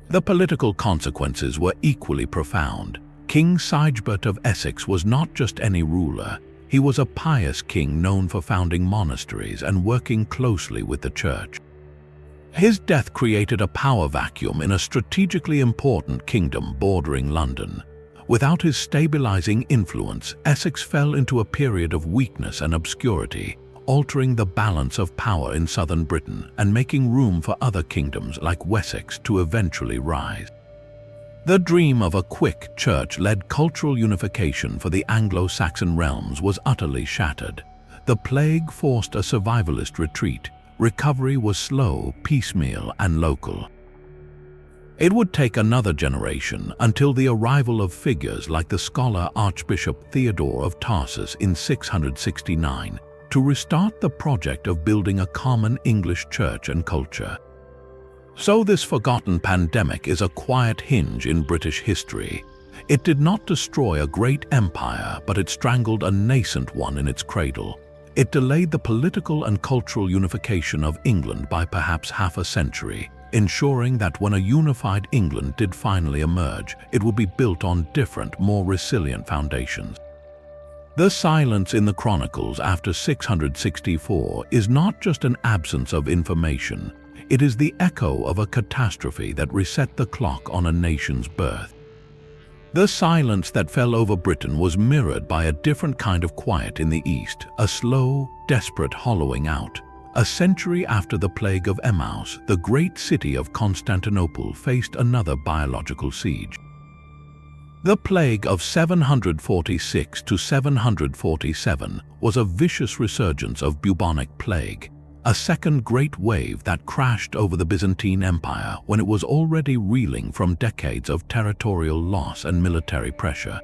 The political consequences were equally profound. King Sigebert of Essex was not just any ruler. He was a pious king known for founding monasteries and working closely with the church. His death created a power vacuum in a strategically important kingdom bordering London. Without his stabilizing influence, Essex fell into a period of weakness and obscurity, altering the balance of power in southern Britain and making room for other kingdoms like Wessex to eventually rise. The dream of a quick, church-led cultural unification for the Anglo-Saxon realms was utterly shattered. The plague forced a survivalist retreat. Recovery was slow, piecemeal, and local. It would take another generation until the arrival of figures like the scholar Archbishop Theodore of Tarsus in 669 to restart the project of building a common English church and culture. So this forgotten pandemic is a quiet hinge in British history. It did not destroy a great empire, but it strangled a nascent one in its cradle. It delayed the political and cultural unification of England by perhaps half a century, ensuring that when a unified England did finally emerge, it would be built on different, more resilient foundations. The silence in the chronicles after 664 is not just an absence of information. It is the echo of a catastrophe that reset the clock on a nation's birth. The silence that fell over Britain was mirrored by a different kind of quiet in the East, a slow, desperate hollowing out. A century after the Plague of Emmaus, the great city of Constantinople faced another biological siege. The Plague of 746 to 747 was a vicious resurgence of bubonic plague, a second great wave that crashed over the Byzantine Empire when it was already reeling from decades of territorial loss and military pressure.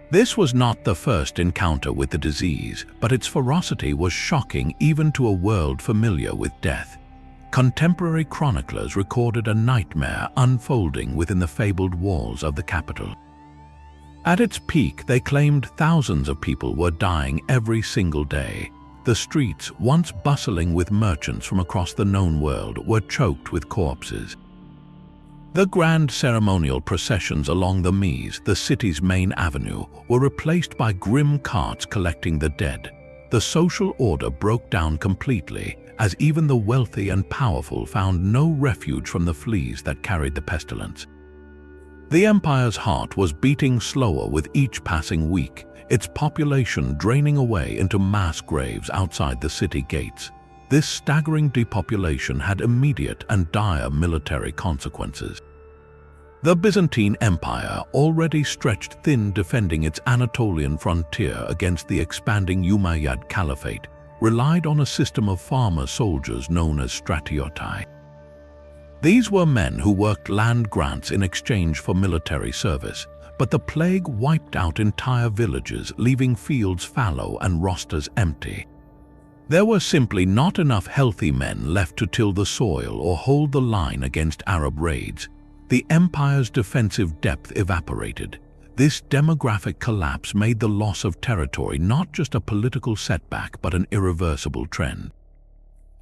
This was not the first encounter with the disease, but its ferocity was shocking even to a world familiar with death. Contemporary chroniclers recorded a nightmare unfolding within the fabled walls of the capital. At its peak, they claimed thousands of people were dying every single day. The streets, once bustling with merchants from across the known world, were choked with corpses. The grand ceremonial processions along the Mies, the city's main avenue, were replaced by grim carts collecting the dead. The social order broke down completely, as even the wealthy and powerful found no refuge from the fleas that carried the pestilence. The empire's heart was beating slower with each passing week, its population draining away into mass graves outside the city gates. This staggering depopulation had immediate and dire military consequences. The Byzantine Empire, already stretched thin defending its Anatolian frontier against the expanding Umayyad Caliphate, relied on a system of farmer soldiers known as stratiotai. These were men who worked land grants in exchange for military service, but the plague wiped out entire villages, leaving fields fallow and rosters empty. There were simply not enough healthy men left to till the soil or hold the line against Arab raids. the empire's defensive depth evaporated. This demographic collapse made the loss of territory not just a political setback but an irreversible trend.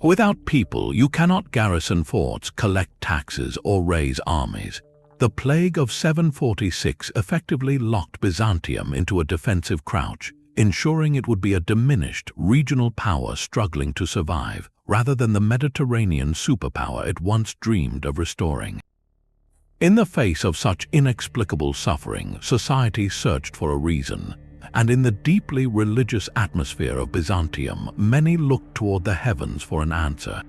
Without people, you cannot garrison forts, collect taxes, or raise armies. The Plague of 746 effectively locked Byzantium into a defensive crouch, ensuring it would be a diminished regional power struggling to survive, rather than the Mediterranean superpower it once dreamed of restoring. In the face of such inexplicable suffering, society searched for a reason, and in the deeply religious atmosphere of Byzantium, many looked toward the heavens for an answer.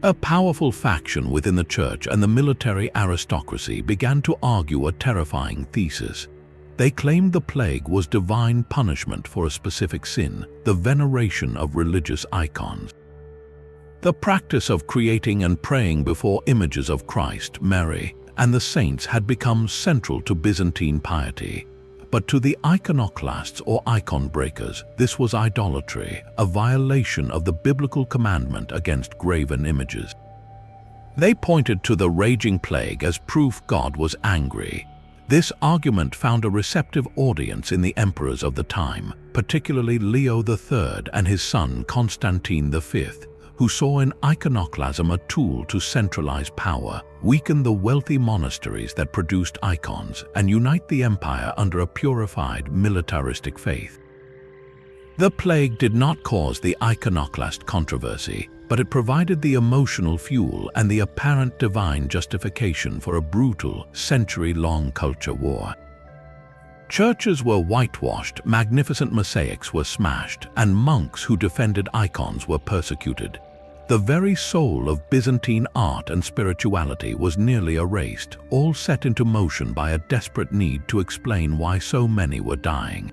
A powerful faction within the church and the military aristocracy began to argue a terrifying thesis. They claimed the plague was divine punishment for a specific sin, the veneration of religious icons. The practice of creating and praying before images of Christ, Mary, and the saints had become central to Byzantine piety. But to the iconoclasts or icon breakers, this was idolatry, a violation of the biblical commandment against graven images. They pointed to the raging plague as proof God was angry. This argument found a receptive audience in the emperors of the time, particularly Leo III and his son Constantine V, who saw in iconoclasm a tool to centralize power, weaken the wealthy monasteries that produced icons, and unite the empire under a purified militaristic faith. The plague did not cause the iconoclast controversy, but it provided the emotional fuel and the apparent divine justification for a brutal, century-long culture war. Churches were whitewashed, magnificent mosaics were smashed, and monks who defended icons were persecuted. The very soul of Byzantine art and spirituality was nearly erased, all set into motion by a desperate need to explain why so many were dying.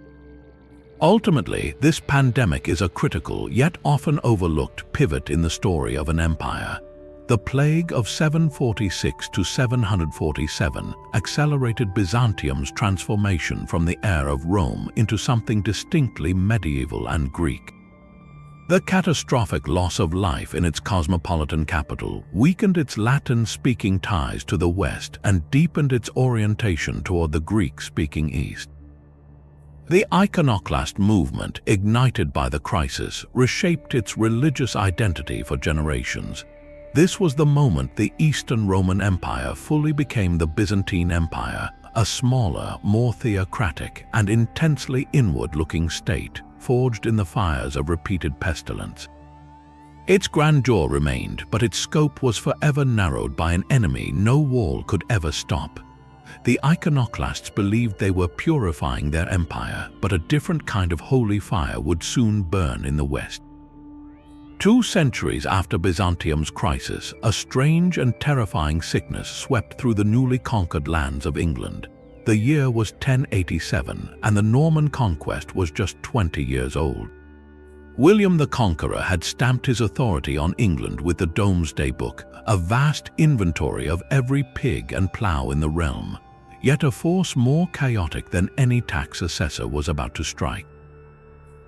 Ultimately, this pandemic is a critical, yet often overlooked, pivot in the story of an empire. The Plague of 746 to 747 accelerated Byzantium's transformation from the heir of Rome into something distinctly medieval and Greek. The catastrophic loss of life in its cosmopolitan capital weakened its Latin-speaking ties to the West and deepened its orientation toward the Greek-speaking East. The iconoclast movement, ignited by the crisis, reshaped its religious identity for generations. This was the moment the Eastern Roman Empire fully became the Byzantine Empire, a smaller, more theocratic, and intensely inward-looking state, forged in the fires of repeated pestilence. Its grandeur remained, but its scope was forever narrowed by an enemy no wall could ever stop. The iconoclasts believed they were purifying their empire, but a different kind of holy fire would soon burn in the West. 2 centuries after Byzantium's crisis, a strange and terrifying sickness swept through the newly conquered lands of England. The year was 1087, and the Norman conquest was just 20 years old. William the Conqueror had stamped his authority on England with the Domesday Book, a vast inventory of every pig and plough in the realm. Yet a force more chaotic than any tax assessor was about to strike.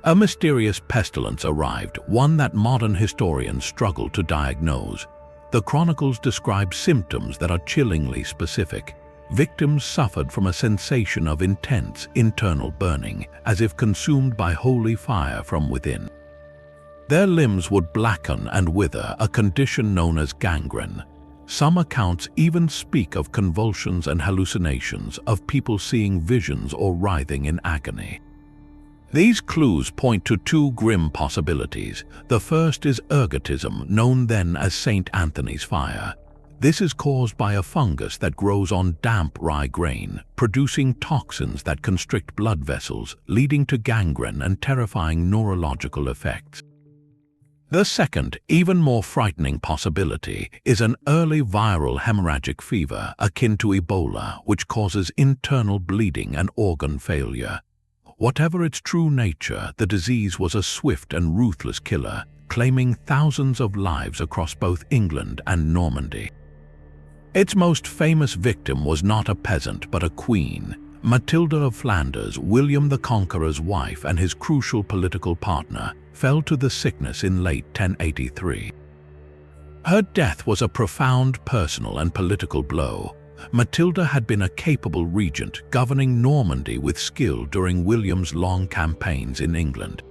A mysterious pestilence arrived, one that modern historians struggle to diagnose. The chronicles describe symptoms that are chillingly specific. Victims suffered from a sensation of intense internal burning, as if consumed by holy fire from within. Their limbs would blacken and wither, a condition known as gangrene. Some accounts even speak of convulsions and hallucinations, of people seeing visions or writhing in agony. These clues point to 2 grim possibilities. The first is ergotism, known then as St. Anthony's fire. This is caused by a fungus that grows on damp rye grain, producing toxins that constrict blood vessels, leading to gangrene and terrifying neurological effects. The second, even more frightening possibility is an early viral hemorrhagic fever akin to Ebola, which causes internal bleeding and organ failure. Whatever its true nature, the disease was a swift and ruthless killer, claiming thousands of lives across both England and Normandy. Its most famous victim was not a peasant but a queen. Matilda of Flanders, William the Conqueror's wife and his crucial political partner, fell to the sickness in late 1083. Her death was a profound personal and political blow. Matilda had been a capable regent, governing Normandy with skill during William's long campaigns in England.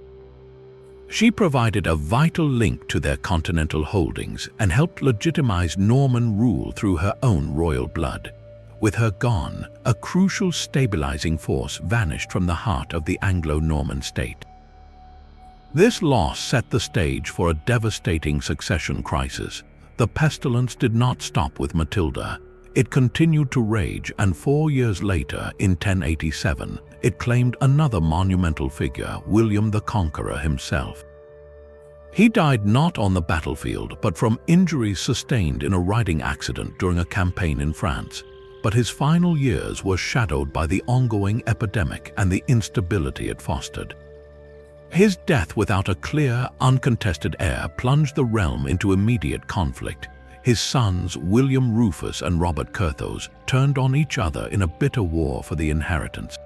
She provided a vital link to their continental holdings and helped legitimize Norman rule through her own royal blood. With her gone, a crucial stabilizing force vanished from the heart of the Anglo-Norman state. This loss set the stage for a devastating succession crisis. The pestilence did not stop with Matilda. It continued to rage, and 4 years later, in 1087, it claimed another monumental figure, William the Conqueror himself. He died not on the battlefield, but from injuries sustained in a riding accident during a campaign in France. But his final years were shadowed by the ongoing epidemic and the instability it fostered. His death without a clear, uncontested heir plunged the realm into immediate conflict. His sons, William Rufus and Robert Curthose, turned on each other in a bitter war for the inheritance.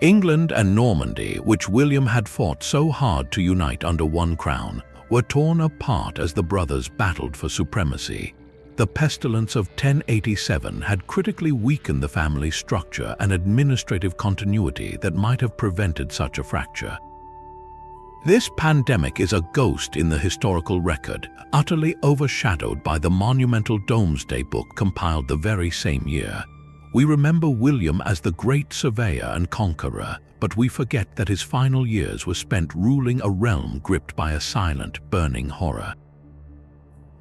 England and Normandy, which William had fought so hard to unite under one crown, were torn apart as the brothers battled for supremacy. The pestilence of 1087 had critically weakened the family structure and administrative continuity that might have prevented such a fracture. This pandemic is a ghost in the historical record, utterly overshadowed by the monumental Domesday Book compiled the very same year. We remember William as the great surveyor and conqueror, but we forget that his final years were spent ruling a realm gripped by a silent, burning horror.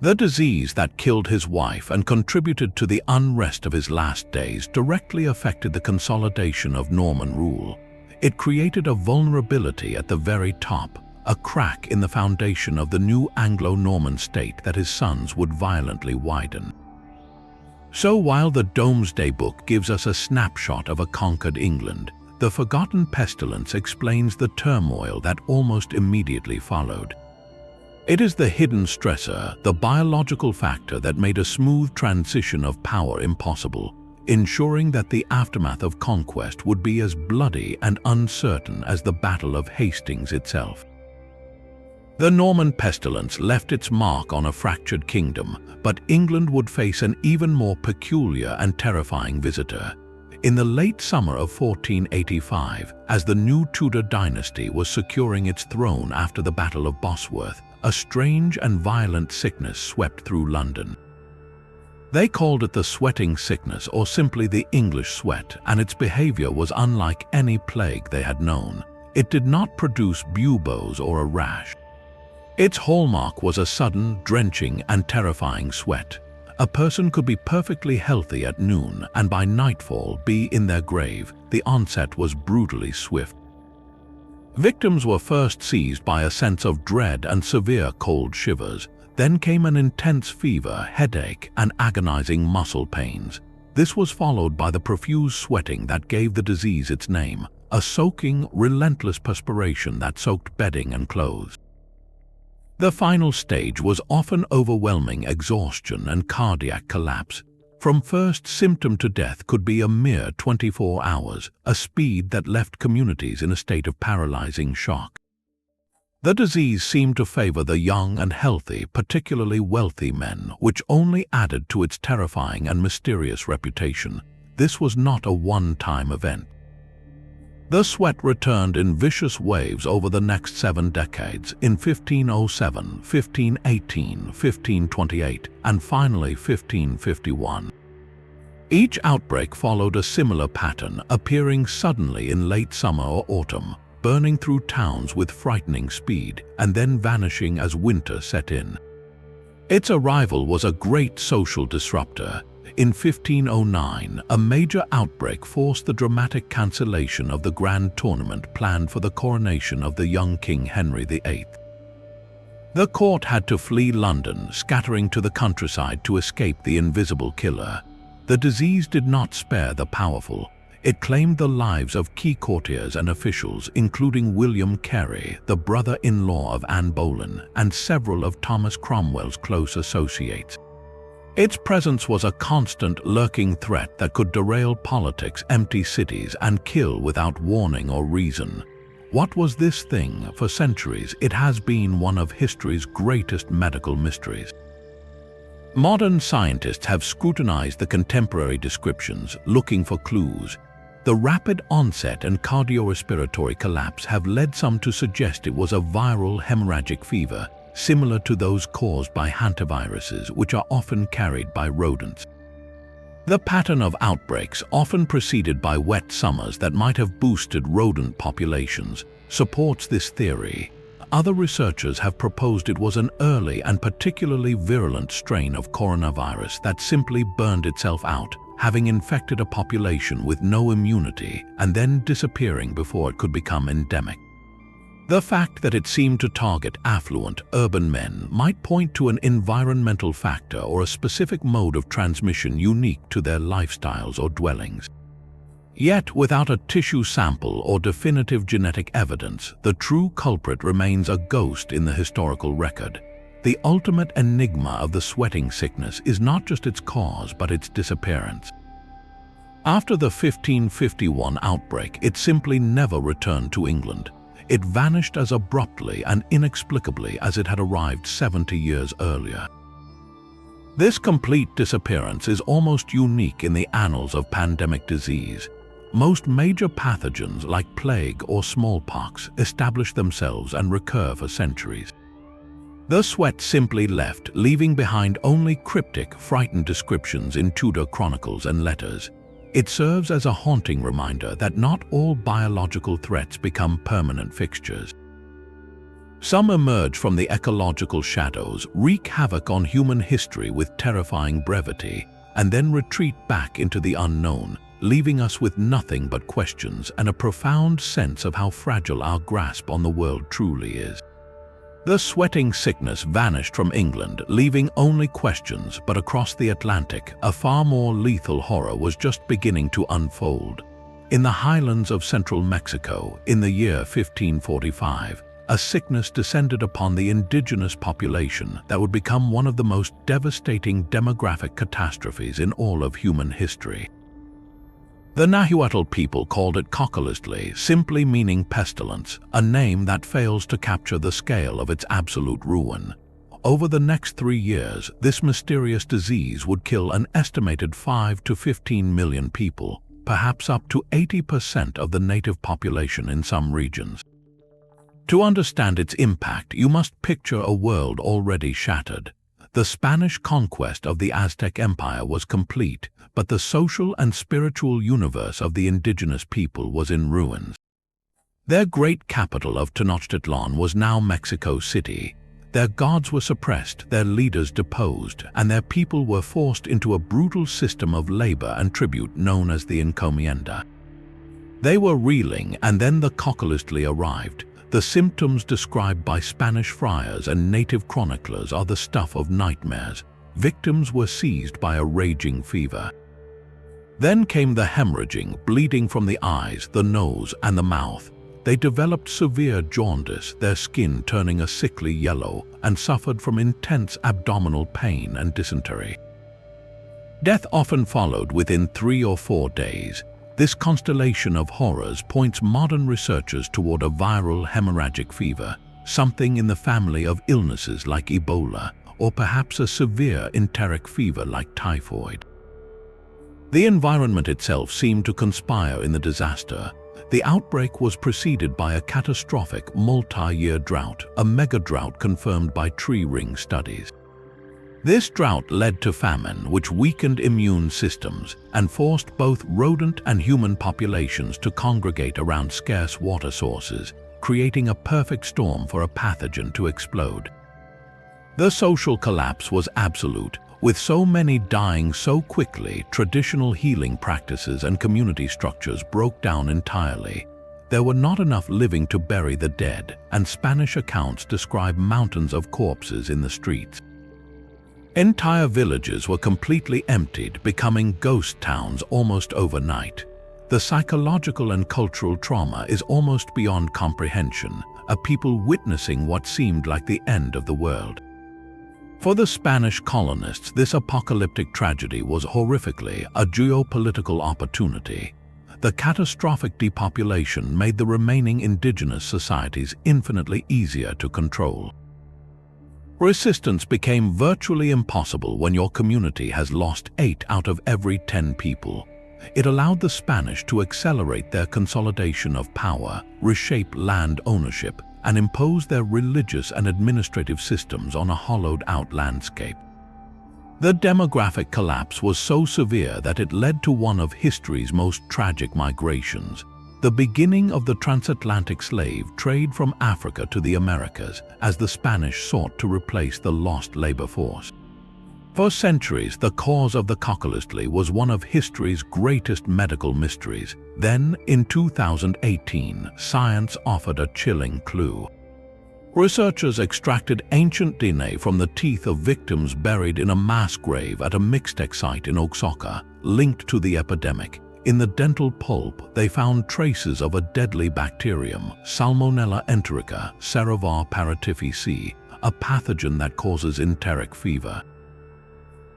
The disease that killed his wife and contributed to the unrest of his last days directly affected the consolidation of Norman rule. It created a vulnerability at the very top, a crack in the foundation of the new Anglo-Norman state that his sons would violently widen. So while the Domesday Book gives us a snapshot of a conquered England, the forgotten pestilence explains the turmoil that almost immediately followed. It is the hidden stressor, the biological factor that made a smooth transition of power impossible, ensuring that the aftermath of conquest would be as bloody and uncertain as the Battle of Hastings itself. The Norman pestilence left its mark on a fractured kingdom, but England would face an even more peculiar and terrifying visitor. In the late summer of 1485, as the new Tudor dynasty was securing its throne after the Battle of Bosworth, a strange and violent sickness swept through London. They called it the sweating sickness or simply the English sweat, and its behavior was unlike any plague they had known. It did not produce buboes or a rash. Its hallmark was a sudden, drenching, and terrifying sweat. A person could be perfectly healthy at noon and by nightfall be in their grave. The onset was brutally swift. Victims were first seized by a sense of dread and severe cold shivers. Then came an intense fever, headache, and agonizing muscle pains. This was followed by the profuse sweating that gave the disease its name, a soaking, relentless perspiration that soaked bedding and clothes. The final stage was often overwhelming exhaustion and cardiac collapse. From first symptom to death could be a mere 24 hours, a speed that left communities in a state of paralyzing shock. The disease seemed to favor the young and healthy, particularly wealthy men, which only added to its terrifying and mysterious reputation. This was not a one-time event. The sweat returned in vicious waves over the next 7 decades, in 1507, 1518, 1528, and finally 1551. Each outbreak followed a similar pattern, appearing suddenly in late summer or autumn, burning through towns with frightening speed, and then vanishing as winter set in. Its arrival was a great social disruptor. In 1509, a major outbreak forced the dramatic cancellation of the grand tournament planned for the coronation of the young King Henry VIII. The court had to flee London, scattering to the countryside to escape the invisible killer. The disease did not spare the powerful. It claimed the lives of key courtiers and officials, including William Carey, the brother-in-law of Anne Boleyn, and several of Thomas Cromwell's close associates. Its presence was a constant, lurking threat that could derail politics, empty cities, and kill without warning or reason. What was this thing? For centuries, it has been one of history's greatest medical mysteries. Modern scientists have scrutinized the contemporary descriptions, looking for clues. The rapid onset and cardiorespiratory collapse have led some to suggest it was a viral hemorrhagic fever, similar to those caused by hantaviruses, which are often carried by rodents. The pattern of outbreaks, often preceded by wet summers that might have boosted rodent populations, supports this theory. Other researchers have proposed it was an early and particularly virulent strain of coronavirus that simply burned itself out, having infected a population with no immunity and then disappearing before it could become endemic. The fact that it seemed to target affluent, urban men might point to an environmental factor or a specific mode of transmission unique to their lifestyles or dwellings. Yet, without a tissue sample or definitive genetic evidence, the true culprit remains a ghost in the historical record. The ultimate enigma of the sweating sickness is not just its cause, but its disappearance. After the 1551 outbreak, it simply never returned to England. It vanished as abruptly and inexplicably as it had arrived 70 years earlier. This complete disappearance is almost unique in the annals of pandemic disease. Most major pathogens like plague or smallpox establish themselves and recur for centuries. The sweat simply left, leaving behind only cryptic, frightened descriptions in Tudor chronicles and letters. It serves as a haunting reminder that not all biological threats become permanent fixtures. Some emerge from the ecological shadows, wreak havoc on human history with terrifying brevity, and then retreat back into the unknown, leaving us with nothing but questions and a profound sense of how fragile our grasp on the world truly is. The sweating sickness vanished from England, leaving only questions, but across the Atlantic, a far more lethal horror was just beginning to unfold. In the highlands of central Mexico, in the year 1545, a sickness descended upon the indigenous population that would become one of the most devastating demographic catastrophes in all of human history. The Nahuatl people called it cocoliztli, simply meaning pestilence, a name that fails to capture the scale of its absolute ruin. Over the next 3 years, this mysterious disease would kill an estimated 5 to 15 million people, perhaps up to 80% of the native population in some regions. To understand its impact, you must picture a world already shattered. The Spanish conquest of the Aztec Empire was complete, but the social and spiritual universe of the indigenous people was in ruins. Their great capital of Tenochtitlan was now Mexico City. Their gods were suppressed, their leaders deposed, and their people were forced into a brutal system of labor and tribute known as the encomienda. They were reeling, and then the cocoliztli arrived. The symptoms described by Spanish friars and native chroniclers are the stuff of nightmares. Victims were seized by a raging fever. Then came the hemorrhaging, bleeding from the eyes, the nose, and the mouth. They developed severe jaundice, their skin turning a sickly yellow, and suffered from intense abdominal pain and dysentery. Death often followed within 3 or 4 days. This constellation of horrors points modern researchers toward a viral hemorrhagic fever, something in the family of illnesses like Ebola, or perhaps a severe enteric fever like typhoid. The environment itself seemed to conspire in the disaster. The outbreak was preceded by a catastrophic multi-year drought, a mega-drought confirmed by tree ring studies. This drought led to famine, which weakened immune systems and forced both rodent and human populations to congregate around scarce water sources, creating a perfect storm for a pathogen to explode. The social collapse was absolute. With so many dying so quickly, traditional healing practices and community structures broke down entirely. There were not enough living to bury the dead, and Spanish accounts describe mountains of corpses in the streets. Entire villages were completely emptied, becoming ghost towns almost overnight. The psychological and cultural trauma is almost beyond comprehension, a people witnessing what seemed like the end of the world. For the Spanish colonists, this apocalyptic tragedy was horrifically a geopolitical opportunity. The catastrophic depopulation made the remaining indigenous societies infinitely easier to control. Resistance became virtually impossible when your community has lost 8 out of every 10 people. It allowed the Spanish to accelerate their consolidation of power, reshape land ownership, and impose their religious and administrative systems on a hollowed-out landscape. The demographic collapse was so severe that it led to one of history's most tragic migrations, the beginning of the transatlantic slave trade from Africa to the Americas, as the Spanish sought to replace the lost labor force. For centuries, the cause of the cocoliztli was one of history's greatest medical mysteries. Then, in 2018, science offered a chilling clue. Researchers extracted ancient DNA from the teeth of victims buried in a mass grave at a Mixtec site in Oaxaca, linked to the epidemic. In the dental pulp, they found traces of a deadly bacterium, Salmonella enterica Cerevar paratyphi, a pathogen that causes enteric fever.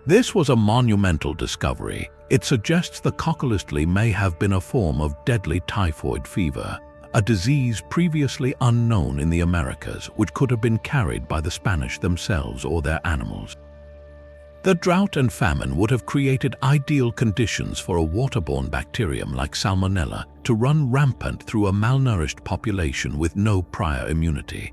This was a monumental discovery. It suggests the cocoliztli may have been a form of deadly typhoid fever, a disease previously unknown in the Americas, which could have been carried by the Spanish themselves or their animals. The drought and famine would have created ideal conditions for a waterborne bacterium like Salmonella to run rampant through a malnourished population with no prior immunity.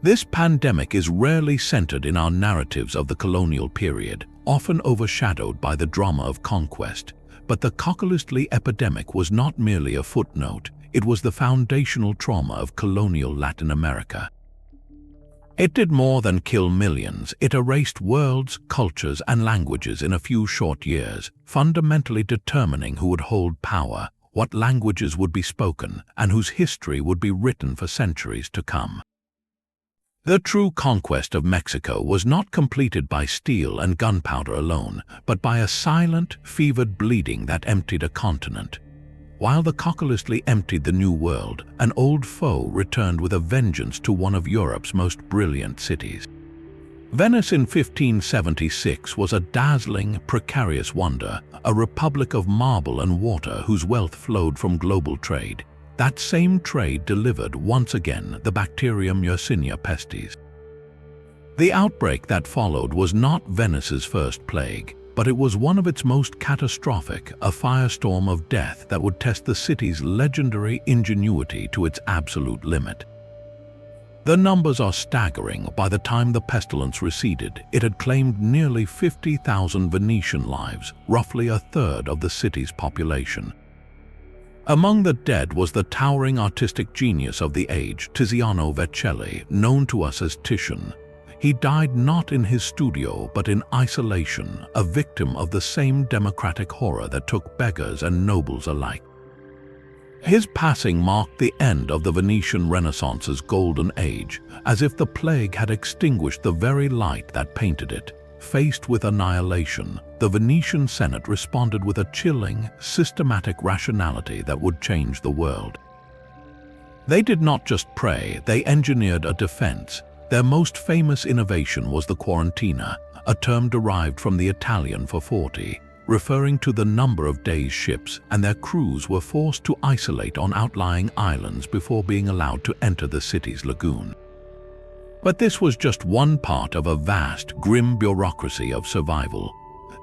This pandemic is rarely centered in our narratives of the colonial period, often overshadowed by the drama of conquest. But the cocoliztli epidemic was not merely a footnote, it was the foundational trauma of colonial Latin America. It did more than kill millions. It erased worlds, cultures, and languages in a few short years, fundamentally determining who would hold power, what languages would be spoken, and whose history would be written for centuries to come. The true conquest of Mexico was not completed by steel and gunpowder alone, but by a silent, fevered bleeding that emptied a continent. While the cocoliztli emptied the New World, an old foe returned with a vengeance to one of Europe's most brilliant cities. Venice in 1576 was a dazzling, precarious wonder, a republic of marble and water whose wealth flowed from global trade. That same trade delivered, once again, the bacterium Yersinia pestis. The outbreak that followed was not Venice's first plague, but it was one of its most catastrophic, a firestorm of death that would test the city's legendary ingenuity to its absolute limit. The numbers are staggering. By the time the pestilence receded, it had claimed nearly 50,000 Venetian lives, roughly a third of the city's population. Among the dead was the towering artistic genius of the age, Tiziano Vecellai, known to us as Titian. He died not in his studio but in isolation, a victim of the same democratic horror that took beggars and nobles alike. His passing marked the end of the Venetian Renaissance's golden age, as if the plague had extinguished the very light that painted it. Faced with annihilation, the Venetian Senate responded with a chilling, systematic rationality that would change the world. They did not just pray, they engineered a defense. Their most famous innovation was the quarantina, a term derived from the Italian for 40, referring to the number of days ships and their crews were forced to isolate on outlying islands before being allowed to enter the city's lagoon. But this was just one part of a vast, grim bureaucracy of survival.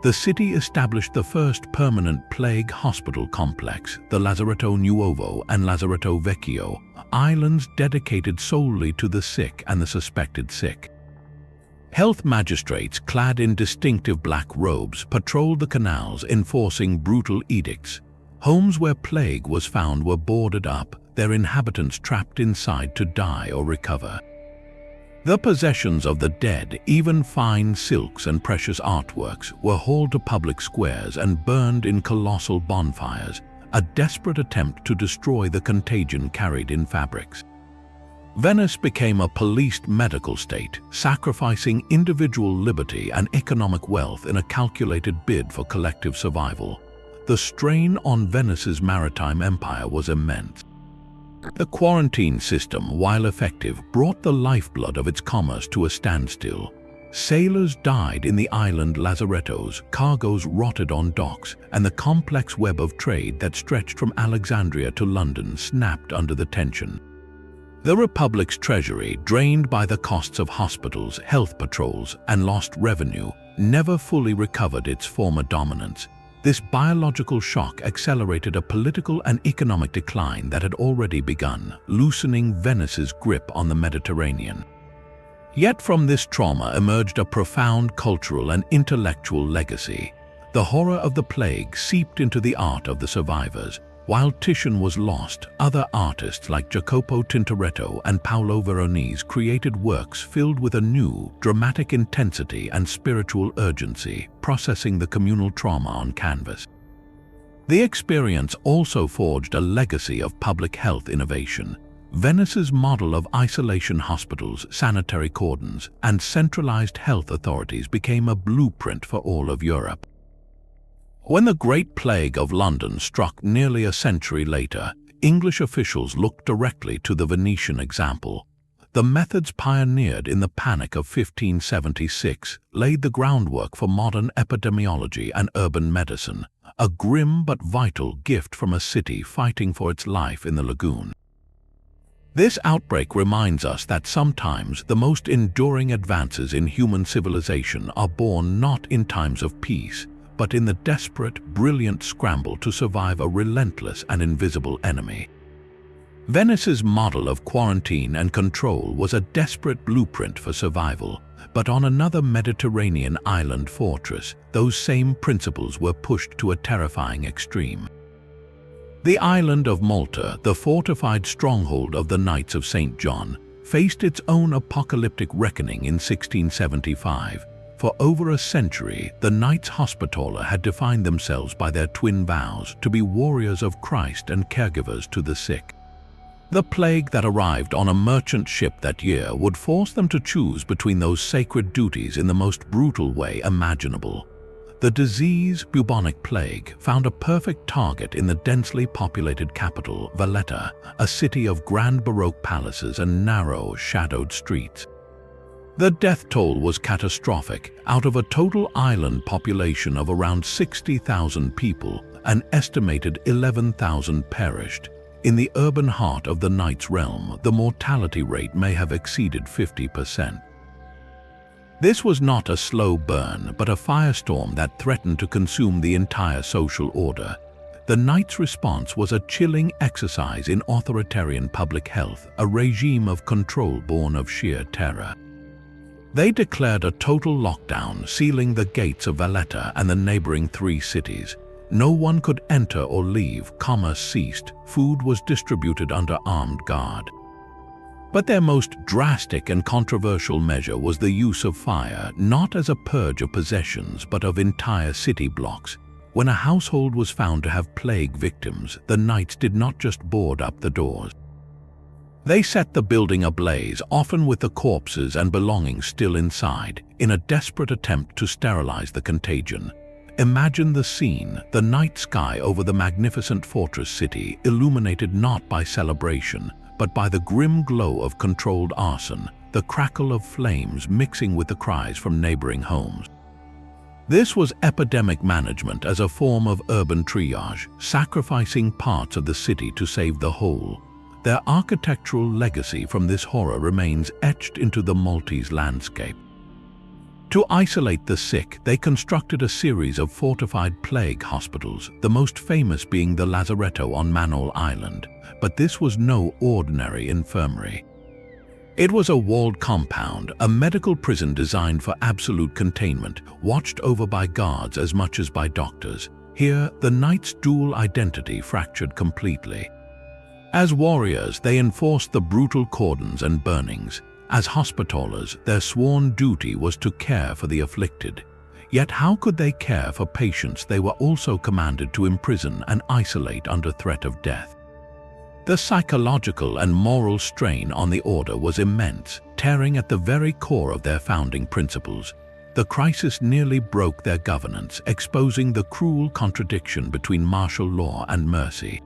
The city established the first permanent plague hospital complex, the Lazaretto Nuovo and Lazaretto Vecchio, islands dedicated solely to the sick and the suspected sick. Health magistrates, clad in distinctive black robes, patrolled the canals, enforcing brutal edicts. Homes where plague was found were boarded up, their inhabitants trapped inside to die or recover. The possessions of the dead, even fine silks and precious artworks, were hauled to public squares and burned in colossal bonfires, a desperate attempt to destroy the contagion carried in fabrics. Venice became a policed medical state, sacrificing individual liberty and economic wealth in a calculated bid for collective survival. The strain on Venice's maritime empire was immense. The quarantine system, while effective, brought the lifeblood of its commerce to a standstill. Sailors died in the island lazarettos, cargoes rotted on docks, and the complex web of trade that stretched from Alexandria to London snapped under the tension. The Republic's treasury, drained by the costs of hospitals, health patrols, and lost revenue, never fully recovered its former dominance. This biological shock accelerated a political and economic decline that had already begun, loosening Venice's grip on the Mediterranean. Yet from this trauma emerged a profound cultural and intellectual legacy. The horror of the plague seeped into the art of the survivors. While Titian was lost, other artists like Jacopo Tintoretto and Paolo Veronese created works filled with a new, dramatic intensity and spiritual urgency, processing the communal trauma on canvas. The experience also forged a legacy of public health innovation. Venice's model of isolation hospitals, sanitary cordons, and centralized health authorities became a blueprint for all of Europe. When the Great Plague of London struck nearly a century later, English officials looked directly to the Venetian example. The methods pioneered in the Panic of 1576 laid the groundwork for modern epidemiology and urban medicine, a grim but vital gift from a city fighting for its life in the lagoon. This outbreak reminds us that sometimes the most enduring advances in human civilization are born not in times of peace, but in the desperate, brilliant scramble to survive a relentless and invisible enemy. Venice's model of quarantine and control was a desperate blueprint for survival, but on another Mediterranean island fortress, those same principles were pushed to a terrifying extreme. The island of Malta, the fortified stronghold of the Knights of St. John, faced its own apocalyptic reckoning in 1675. For over a century, the Knights Hospitaller had defined themselves by their twin vows to be warriors of Christ and caregivers to the sick. The plague that arrived on a merchant ship that year would force them to choose between those sacred duties in the most brutal way imaginable. The disease, bubonic plague, found a perfect target in the densely populated capital, Valletta, a city of grand Baroque palaces and narrow, shadowed streets. The death toll was catastrophic. Out of a total island population of around 60,000 people, an estimated 11,000 perished. In the urban heart of the Knights' realm, the mortality rate may have exceeded 50%. This was not a slow burn, but a firestorm that threatened to consume the entire social order. The Knights' response was a chilling exercise in authoritarian public health, a regime of control born of sheer terror. They declared a total lockdown, sealing the gates of Valletta and the neighboring 3 cities. No one could enter or leave, commerce ceased, food was distributed under armed guard. But their most drastic and controversial measure was the use of fire, not as a purge of possessions but of entire city blocks. When a household was found to have plague victims, the Knights did not just board up the doors. They set the building ablaze, often with the corpses and belongings still inside, in a desperate attempt to sterilize the contagion. Imagine the scene, the night sky over the magnificent fortress city, illuminated not by celebration, but by the grim glow of controlled arson, the crackle of flames mixing with the cries from neighboring homes. This was epidemic management as a form of urban triage, sacrificing parts of the city to save the whole. Their architectural legacy from this horror remains etched into the Maltese landscape. To isolate the sick, they constructed a series of fortified plague hospitals, the most famous being the Lazaretto on Manol Island. But this was no ordinary infirmary. It was a walled compound, a medical prison designed for absolute containment, watched over by guards as much as by doctors. Here, the Knights' dual identity fractured completely. As warriors, they enforced the brutal cordons and burnings. As Hospitallers, their sworn duty was to care for the afflicted. Yet how could they care for patients they were also commanded to imprison and isolate under threat of death? The psychological and moral strain on the order was immense, tearing at the very core of their founding principles. The crisis nearly broke their governance, exposing the cruel contradiction between martial law and mercy.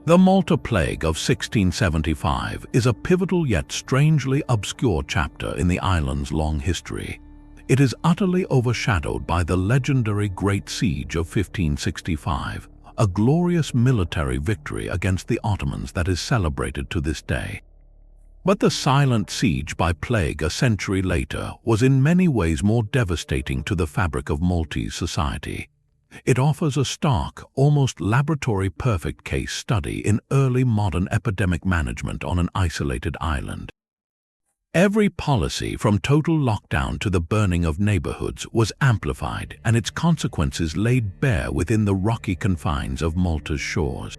The Malta Plague of 1675 is a pivotal yet strangely obscure chapter in the island's long history. It is utterly overshadowed by the legendary Great Siege of 1565, a glorious military victory against the Ottomans that is celebrated to this day. But the silent siege by plague a century later was in many ways more devastating to the fabric of Maltese society. It offers a stark, almost laboratory-perfect case study in early modern epidemic management on an isolated island. Every policy, from total lockdown to the burning of neighborhoods, was amplified and its consequences laid bare within the rocky confines of Malta's shores.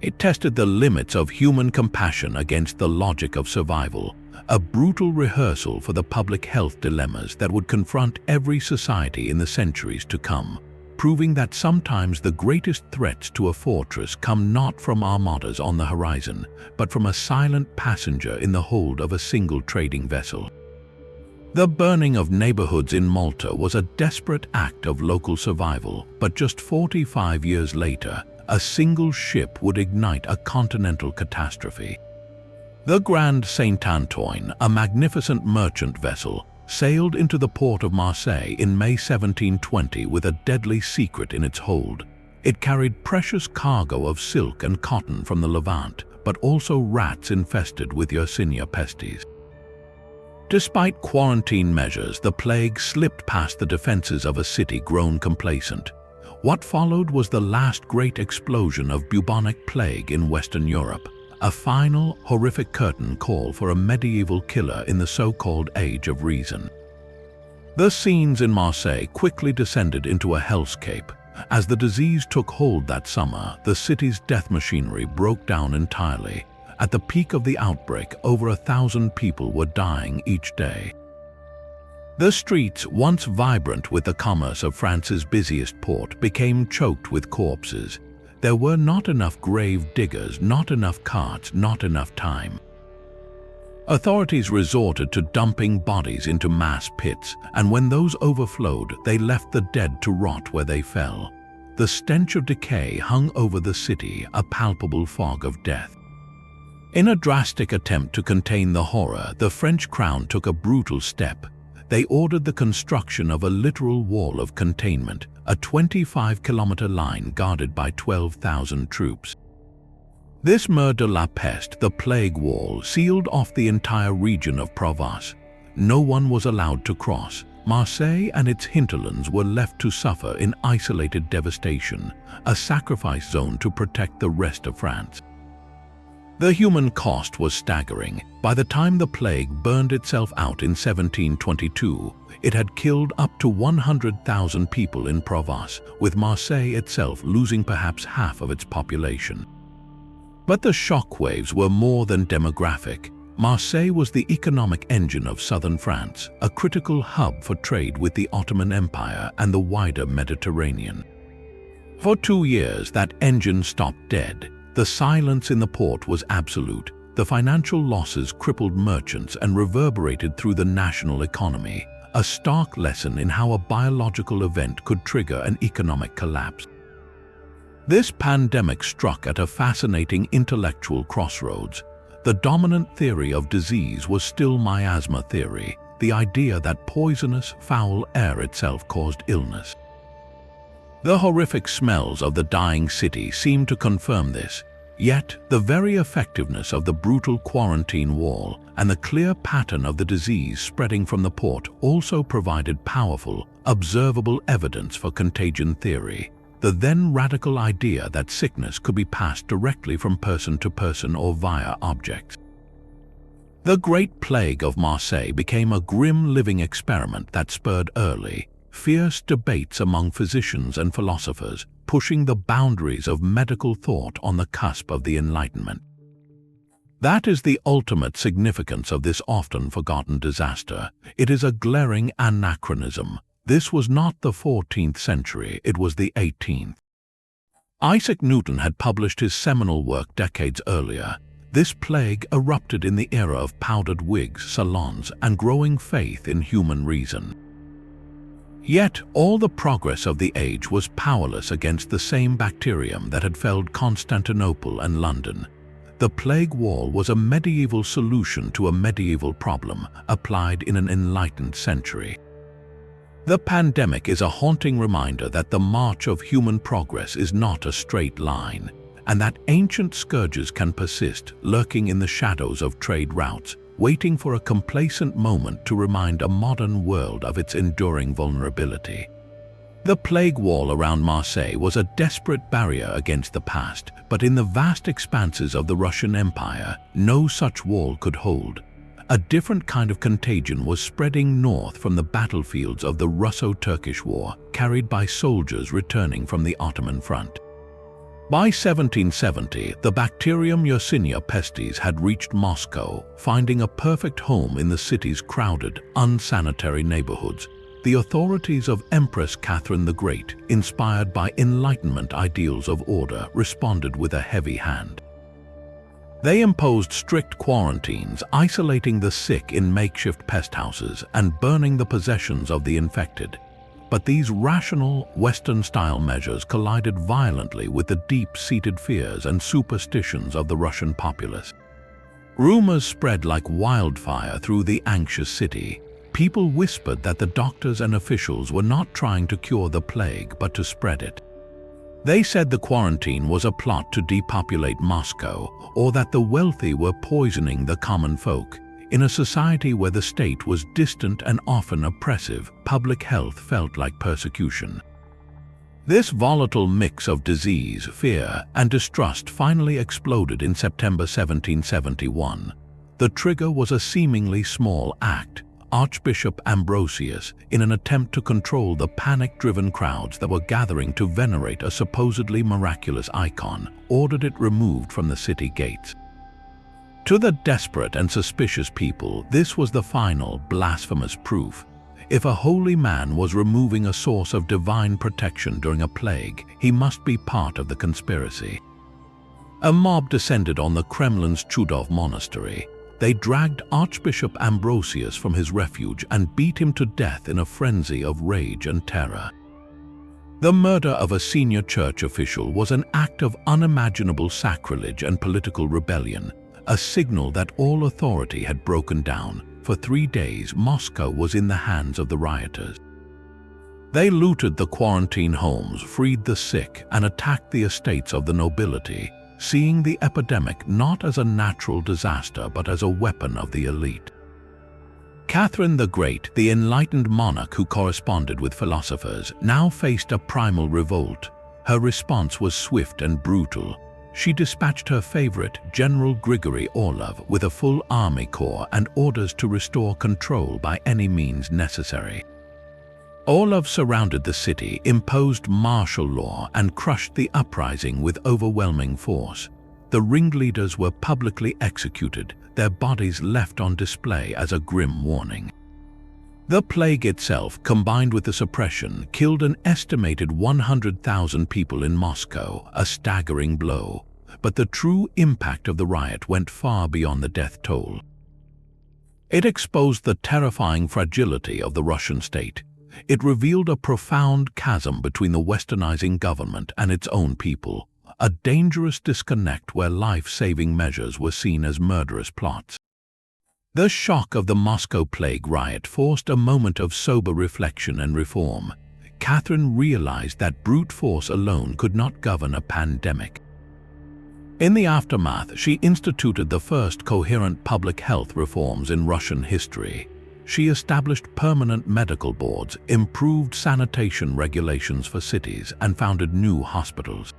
It tested the limits of human compassion against the logic of survival, a brutal rehearsal for the public health dilemmas that would confront every society in the centuries to come, proving that sometimes the greatest threats to a fortress come not from armadas on the horizon, but from a silent passenger in the hold of a single trading vessel. The burning of neighborhoods in Malta was a desperate act of local survival, but just 45 years later, a single ship would ignite a continental catastrophe. The Grand Saint Antoine, a magnificent merchant vessel, sailed into the port of Marseille in May 1720 with a deadly secret in its hold. It carried precious cargo of silk and cotton from the Levant, but also rats infested with Yersinia pestis. Despite quarantine measures, the plague slipped past the defenses of a city grown complacent. What followed was the last great explosion of bubonic plague in Western Europe, a final, horrific curtain call for a medieval killer in the so-called Age of Reason. The scenes in Marseille quickly descended into a hellscape. As the disease took hold that summer, the city's death machinery broke down entirely. At the peak of the outbreak, over 1,000 people were dying each day. The streets, once vibrant with the commerce of France's busiest port, became choked with corpses. There were not enough grave diggers, not enough carts, not enough time. Authorities resorted to dumping bodies into mass pits, and when those overflowed, they left the dead to rot where they fell. The stench of decay hung over the city, a palpable fog of death. In a drastic attempt to contain the horror, the French crown took a brutal step. They ordered the construction of a literal wall of containment, a 25-kilometer line guarded by 12,000 troops. This mur de la peste, the plague wall, sealed off the entire region of Provence. No one was allowed to cross. Marseille and its hinterlands were left to suffer in isolated devastation, a sacrifice zone to protect the rest of France. The human cost was staggering. By the time the plague burned itself out in 1722, it had killed up to 100,000 people in Provence, with Marseille itself losing perhaps half of its population. But the shockwaves were more than demographic. Marseille was the economic engine of southern France, a critical hub for trade with the Ottoman Empire and the wider Mediterranean. For 2 years, that engine stopped dead. The silence in the port was absolute. The financial losses crippled merchants and reverberated through the national economy, a stark lesson in how a biological event could trigger an economic collapse. This pandemic struck at a fascinating intellectual crossroads. The dominant theory of disease was still miasma theory, the idea that poisonous, foul air itself caused illness. The horrific smells of the dying city seemed to confirm this, yet the very effectiveness of the brutal quarantine wall and the clear pattern of the disease spreading from the port also provided powerful, observable evidence for contagion theory, the then radical idea that sickness could be passed directly from person to person or via objects. The Great Plague of Marseille became a grim living experiment that spurred early, fierce debates among physicians and philosophers, pushing the boundaries of medical thought on the cusp of the Enlightenment. That is the ultimate significance of this often forgotten disaster. It is a glaring anachronism. This was not the 14th century, it was the 18th. Isaac Newton had published his seminal work decades earlier. This plague erupted in the era of powdered wigs, salons, and growing faith in human reason. Yet, all the progress of the age was powerless against the same bacterium that had felled Constantinople and London. The plague wall was a medieval solution to a medieval problem, applied in an enlightened century. The pandemic is a haunting reminder that the march of human progress is not a straight line. and that ancient scourges can persist, lurking in the shadows of trade routes, waiting for a complacent moment to remind a modern world of its enduring vulnerability. The plague wall around Marseille was a desperate barrier against the past, but in the vast expanses of the Russian Empire, no such wall could hold. A different kind of contagion was spreading north from the battlefields of the Russo-Turkish War, carried by soldiers returning from the Ottoman front. By 1770, the bacterium Yersinia pestis had reached Moscow, finding a perfect home in the city's crowded, unsanitary neighborhoods. The authorities of Empress Catherine the Great, inspired by Enlightenment ideals of order, responded with a heavy hand. They imposed strict quarantines, isolating the sick in makeshift pest houses and burning the possessions of the infected. But these rational, Western-style measures collided violently with the deep-seated fears and superstitions of the Russian populace. Rumors spread like wildfire through the anxious city. People whispered that the doctors and officials were not trying to cure the plague but to spread it. They said the quarantine was a plot to depopulate Moscow, or that the wealthy were poisoning the common folk. In a society where the state was distant and often oppressive, public health felt like persecution. This volatile mix of disease, fear, and distrust finally exploded in September 1771. The trigger was a seemingly small act. Archbishop Ambrosius, in an attempt to control the panic-driven crowds that were gathering to venerate a supposedly miraculous icon, ordered it removed from the city gates. To the desperate and suspicious people, this was the final, blasphemous proof. If a holy man was removing a source of divine protection during a plague, he must be part of the conspiracy. A mob descended on the Kremlin's Tudor monastery. They dragged Archbishop Ambrosius from his refuge and beat him to death in a frenzy of rage and terror. The murder of a senior church official was an act of unimaginable sacrilege and political rebellion, a signal that all authority had broken down. For 3 days, Moscow was in the hands of the rioters. They looted the quarantine homes, freed the sick, and attacked the estates of the nobility, seeing the epidemic not as a natural disaster but as a weapon of the elite. Catherine the Great, the enlightened monarch who corresponded with philosophers, now faced a primal revolt. Her response was swift and brutal. She dispatched her favorite, General Grigory Orlov, with a full army corps and orders to restore control by any means necessary. Orlov surrounded the city, imposed martial law, and crushed the uprising with overwhelming force. The ringleaders were publicly executed, their bodies left on display as a grim warning. The plague itself, combined with the suppression, killed an estimated 100,000 people in Moscow, a staggering blow. But the true impact of the riot went far beyond the death toll. It exposed the terrifying fragility of the Russian state. It revealed a profound chasm between the westernizing government and its own people, a dangerous disconnect where life-saving measures were seen as murderous plots. The shock of the Moscow plague riot forced a moment of sober reflection and reform. Catherine realized that brute force alone could not govern a pandemic. In the aftermath, she instituted the first coherent public health reforms in Russian history. She established permanent medical boards, improved sanitation regulations for cities, and founded new hospitals.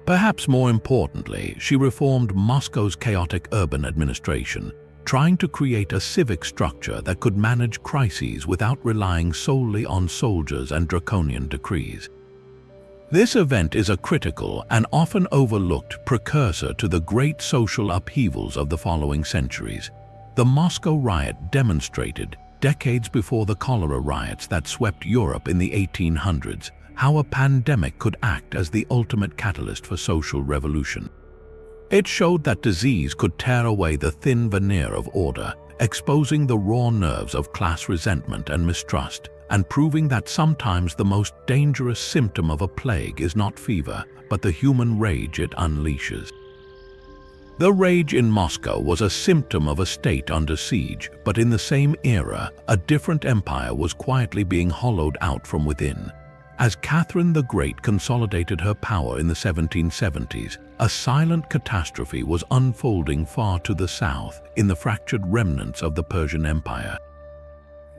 Perhaps more importantly, she reformed Moscow's chaotic urban administration, trying to create a civic structure that could manage crises without relying solely on soldiers and draconian decrees. This event is a critical and often overlooked precursor to the great social upheavals of the following centuries. The Moscow riot demonstrated, decades before the cholera riots that swept Europe in the 1800s, how a pandemic could act as the ultimate catalyst for social revolution. It showed that disease could tear away the thin veneer of order, exposing the raw nerves of class resentment and mistrust, and proving that sometimes the most dangerous symptom of a plague is not fever, but the human rage it unleashes. The rage in Moscow was a symptom of a state under siege, but in the same era, a different empire was quietly being hollowed out from within. As Catherine the Great consolidated her power in the 1770s, a silent catastrophe was unfolding far to the south in the fractured remnants of the Persian Empire.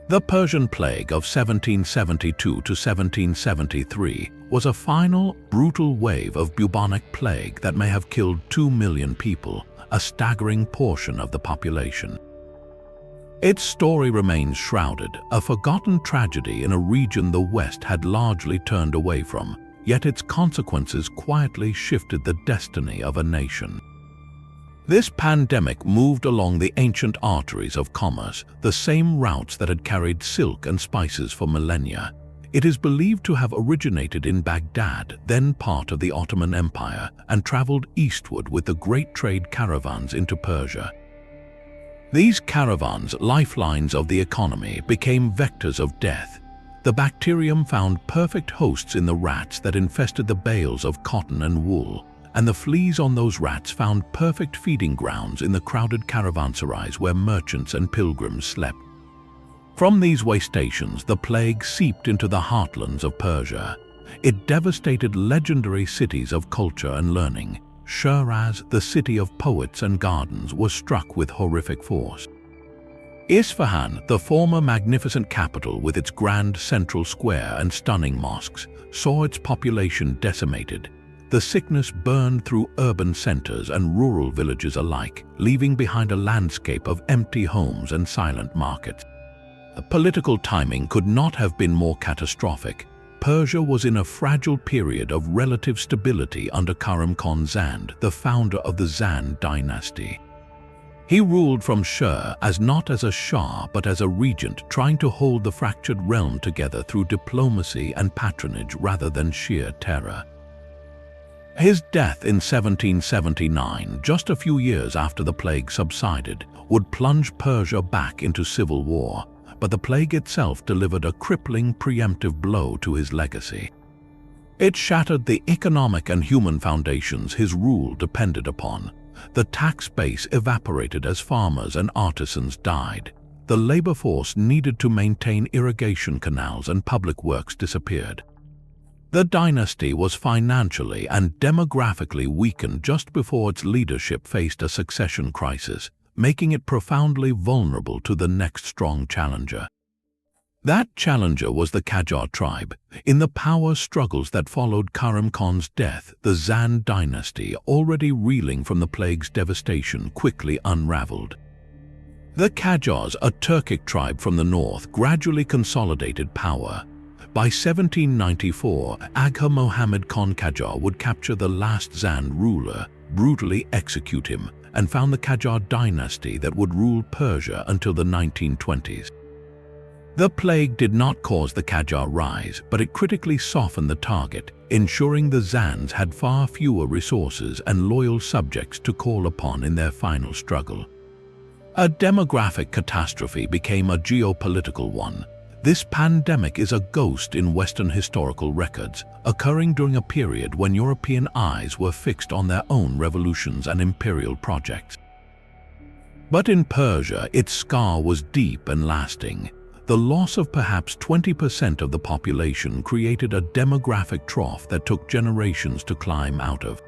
The Persian Plague of 1772 to 1773 was a final, brutal wave of bubonic plague that may have killed 2 million people, a staggering portion of the population. Its story remains shrouded, a forgotten tragedy in a region the West had largely turned away from, yet its consequences quietly shifted the destiny of a nation. This pandemic moved along the ancient arteries of commerce, the same routes that had carried silk and spices for millennia. It is believed to have originated in Baghdad, then part of the Ottoman Empire, and traveled eastward with the great trade caravans into Persia. These caravans, lifelines of the economy, became vectors of death. The bacterium found perfect hosts in the rats that infested the bales of cotton and wool, and the fleas on those rats found perfect feeding grounds in the crowded caravanserais where merchants and pilgrims slept. From these way stations, the plague seeped into the heartlands of Persia. It devastated legendary cities of culture and learning. Shiraz, the city of poets and gardens, was struck with horrific force. Isfahan, the former magnificent capital with its grand central square and stunning mosques, saw its population decimated. The sickness burned through urban centers and rural villages alike, leaving behind a landscape of empty homes and silent markets. Political timing could not have been more catastrophic. Persia was in a fragile period of relative stability under Karam Khan Zand, the founder of the Zand dynasty. He ruled from Shur not as a Shah but as a regent, trying to hold the fractured realm together through diplomacy and patronage rather than sheer terror. His death in 1779, just a few years after the plague subsided, would plunge Persia back into civil war. But the plague itself delivered a crippling preemptive blow to his legacy. It shattered the economic and human foundations his rule depended upon. The tax base evaporated as farmers and artisans died. The labor force needed to maintain irrigation canals and public works disappeared. The dynasty was financially and demographically weakened just before its leadership faced a succession crisis, making it profoundly vulnerable to the next strong challenger. That challenger was the Qajar tribe. In the power struggles that followed Karam Khan's death, the Zand dynasty, already reeling from the plague's devastation, quickly unraveled. The Qajars, a Turkic tribe from the north, gradually consolidated power. By 1794, Agha Mohammed Khan Qajar would capture the last Zand ruler, brutally execute him, and found the Qajar dynasty that would rule Persia until the 1920s. The plague did not cause the Qajar rise, but it critically softened the target, ensuring the Zands had far fewer resources and loyal subjects to call upon in their final struggle. A demographic catastrophe became a geopolitical one. This pandemic is a ghost in Western historical records, occurring during a period when European eyes were fixed on their own revolutions and imperial projects. But in Persia, its scar was deep and lasting. The loss of perhaps 20% of the population created a demographic trough that took generations to climb out of.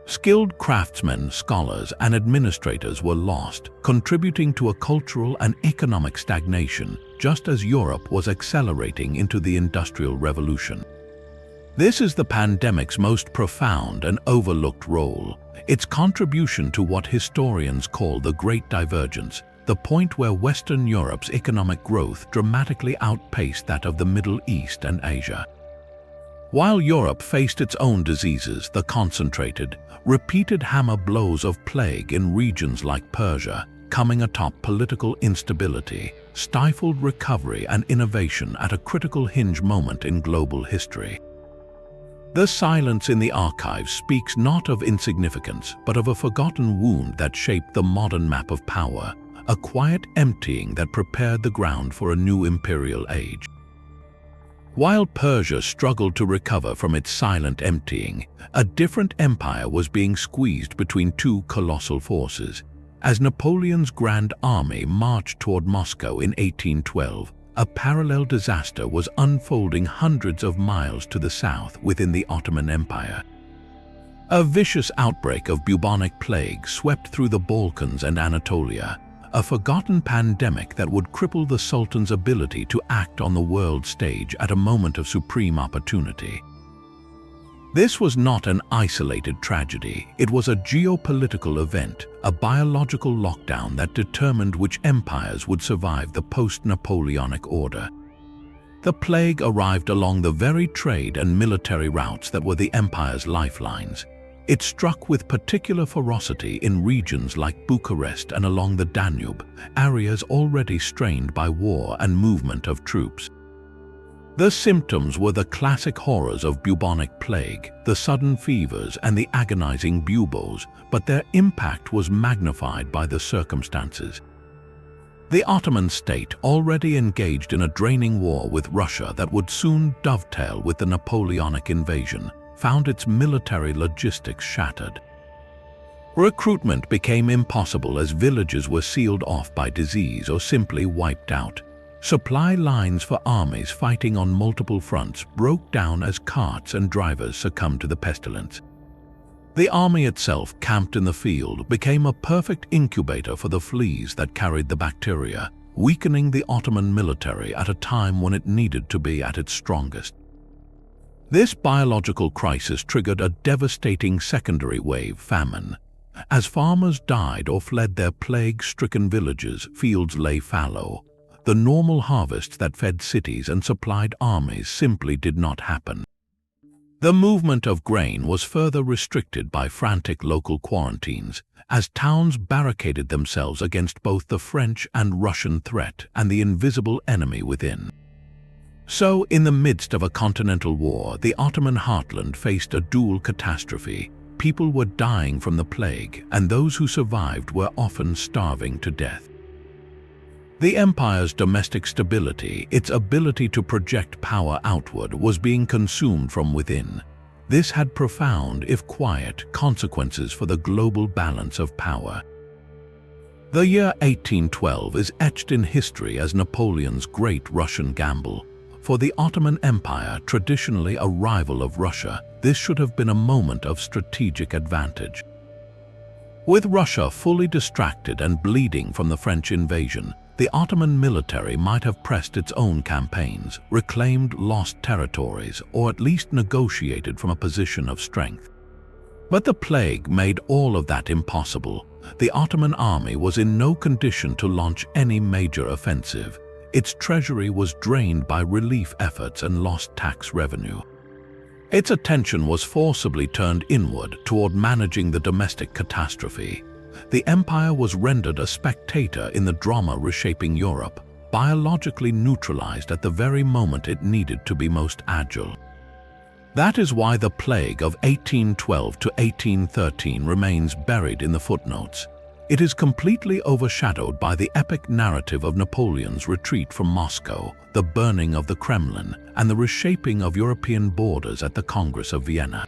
Skilled craftsmen, scholars, and administrators were lost, contributing to a cultural and economic stagnation, just as Europe was accelerating into the Industrial Revolution. This is the pandemic's most profound and overlooked role, its contribution to what historians call the Great Divergence, the point where Western Europe's economic growth dramatically outpaced that of the Middle East and Asia. While Europe faced its own diseases, the concentrated, repeated hammer blows of plague in regions like Persia, coming atop political instability, stifled recovery and innovation at a critical hinge moment in global history. The silence in the archives speaks not of insignificance, but of a forgotten wound that shaped the modern map of power, a quiet emptying that prepared the ground for a new imperial age. While Persia struggled to recover from its silent emptying, a different empire was being squeezed between two colossal forces. As Napoleon's Grand Army marched toward Moscow in 1812, a parallel disaster was unfolding hundreds of miles to the south within the Ottoman Empire. A vicious outbreak of bubonic plague swept through the Balkans and Anatolia, a forgotten pandemic that would cripple the Sultan's ability to act on the world stage at a moment of supreme opportunity. This was not an isolated tragedy. It was a geopolitical event, a biological lockdown that determined which empires would survive the post-Napoleonic order. The plague arrived along the very trade and military routes that were the empire's lifelines. It struck with particular ferocity in regions like Bucharest and along the Danube, areas already strained by war and movement of troops. The symptoms were the classic horrors of bubonic plague, the sudden fevers and the agonizing buboes, but their impact was magnified by the circumstances. The Ottoman state, already engaged in a draining war with Russia that would soon dovetail with the Napoleonic invasion, found its military logistics shattered. Recruitment became impossible as villages were sealed off by disease or simply wiped out. Supply lines for armies fighting on multiple fronts broke down as carts and drivers succumbed to the pestilence. The army itself, camped in the field, became a perfect incubator for the fleas that carried the bacteria, weakening the Ottoman military at a time when it needed to be at its strongest. This biological crisis triggered a devastating secondary wave famine. As farmers died or fled their plague-stricken villages, fields lay fallow. The normal harvests that fed cities and supplied armies simply did not happen. The movement of grain was further restricted by frantic local quarantines, as towns barricaded themselves against both the French and Russian threat and the invisible enemy within. So, in the midst of a continental war, the Ottoman heartland faced a dual catastrophe. People were dying from the plague, and those who survived were often starving to death. The empire's domestic stability, its ability to project power outward, was being consumed from within. This had profound, if quiet, consequences for the global balance of power. The year 1812 is etched in history as Napoleon's great Russian gamble. For the Ottoman Empire, traditionally a rival of Russia, this should have been a moment of strategic advantage. With Russia fully distracted and bleeding from the French invasion, the Ottoman military might have pressed its own campaigns, reclaimed lost territories, or at least negotiated from a position of strength. But the plague made all of that impossible. The Ottoman army was in no condition to launch any major offensive. Its treasury was drained by relief efforts and lost tax revenue. Its attention was forcibly turned inward toward managing the domestic catastrophe. The empire was rendered a spectator in the drama reshaping Europe, biologically neutralized at the very moment it needed to be most agile. That is why the plague of 1812 to 1813 remains buried in the footnotes. It is completely overshadowed by the epic narrative of Napoleon's retreat from Moscow, the burning of the Kremlin, and the reshaping of European borders at the Congress of Vienna.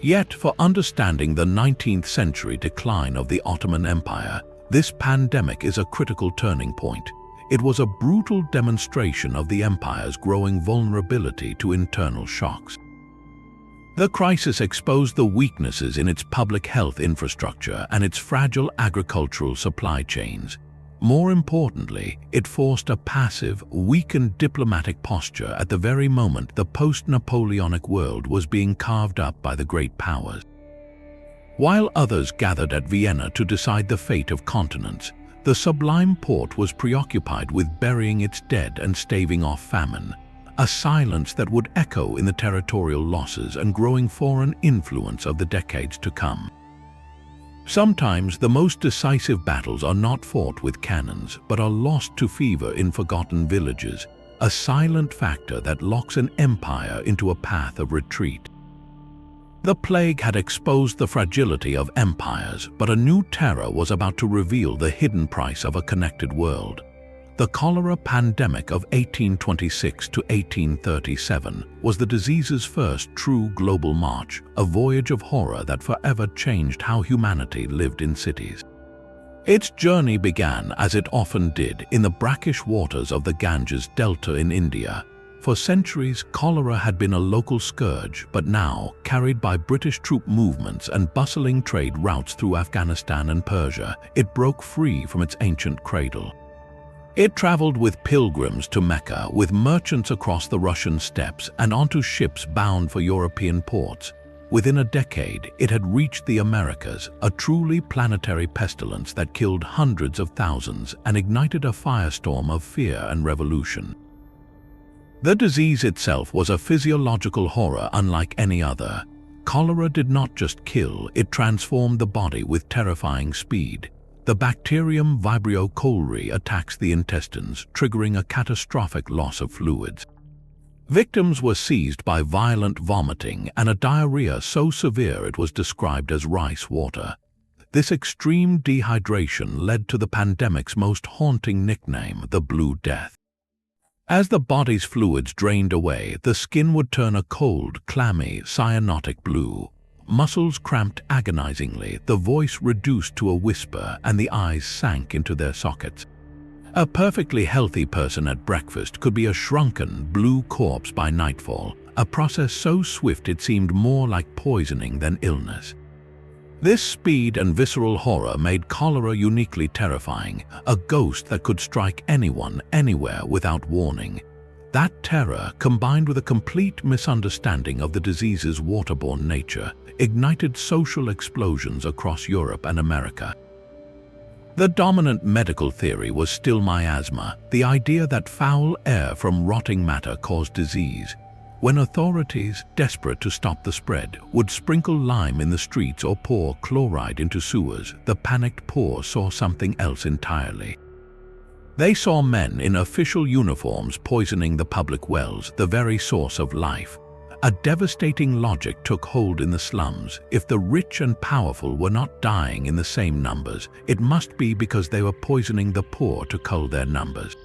Yet, for understanding the 19th century decline of the Ottoman Empire, this pandemic is a critical turning point. It was a brutal demonstration of the empire's growing vulnerability to internal shocks. The crisis exposed the weaknesses in its public health infrastructure and its fragile agricultural supply chains. More importantly, it forced a passive, weakened diplomatic posture at the very moment the post-Napoleonic world was being carved up by the great powers. While others gathered at Vienna to decide the fate of continents, the Sublime Porte was preoccupied with burying its dead and staving off famine, a silence that would echo in the territorial losses and growing foreign influence of the decades to come. Sometimes the most decisive battles are not fought with cannons, but are lost to fever in forgotten villages, a silent factor that locks an empire into a path of retreat. The plague had exposed the fragility of empires, but a new terror was about to reveal the hidden price of a connected world. The cholera pandemic of 1826 to 1837 was the disease's first true global march, a voyage of horror that forever changed how humanity lived in cities. Its journey began, as it often did, in the brackish waters of the Ganges Delta in India. For centuries, cholera had been a local scourge, but now, carried by British troop movements and bustling trade routes through Afghanistan and Persia, it broke free from its ancient cradle. It traveled with pilgrims to Mecca, with merchants across the Russian steppes, and onto ships bound for European ports. Within a decade, it had reached the Americas, a truly planetary pestilence that killed hundreds of thousands and ignited a firestorm of fear and revolution. The disease itself was a physiological horror unlike any other. Cholera did not just kill, it transformed the body with terrifying speed. The bacterium Vibrio cholerae attacks the intestines, triggering a catastrophic loss of fluids. Victims were seized by violent vomiting and a diarrhea so severe it was described as rice water. This extreme dehydration led to the pandemic's most haunting nickname, the Blue Death. As the body's fluids drained away, the skin would turn a cold, clammy, cyanotic blue. Muscles cramped agonizingly, the voice reduced to a whisper, and the eyes sank into their sockets. A perfectly healthy person at breakfast could be a shrunken, blue corpse by nightfall, a process so swift it seemed more like poisoning than illness. This speed and visceral horror made cholera uniquely terrifying, a ghost that could strike anyone, anywhere without warning. That terror, combined with a complete misunderstanding of the disease's waterborne nature, ignited social explosions across Europe and America. The dominant medical theory was still miasma, the idea that foul air from rotting matter caused disease. When authorities, desperate to stop the spread, would sprinkle lime in the streets or pour chloride into sewers, the panicked poor saw something else entirely. They saw men in official uniforms poisoning the public wells, the very source of life. A devastating logic took hold in the slums. If the rich and powerful were not dying in the same numbers, it must be because they were poisoning the poor to cull their numbers.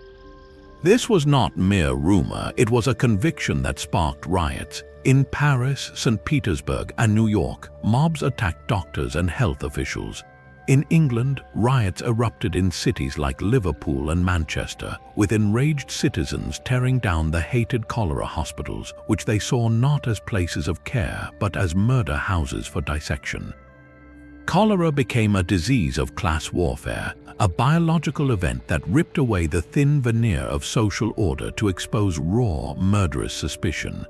This was not mere rumor, it was a conviction that sparked riots. In Paris, St. Petersburg, and New York, mobs attacked doctors and health officials. In England, riots erupted in cities like Liverpool and Manchester, with enraged citizens tearing down the hated cholera hospitals, which they saw not as places of care, but as murder houses for dissection. Cholera became a disease of class warfare, a biological event that ripped away the thin veneer of social order to expose raw, murderous suspicion.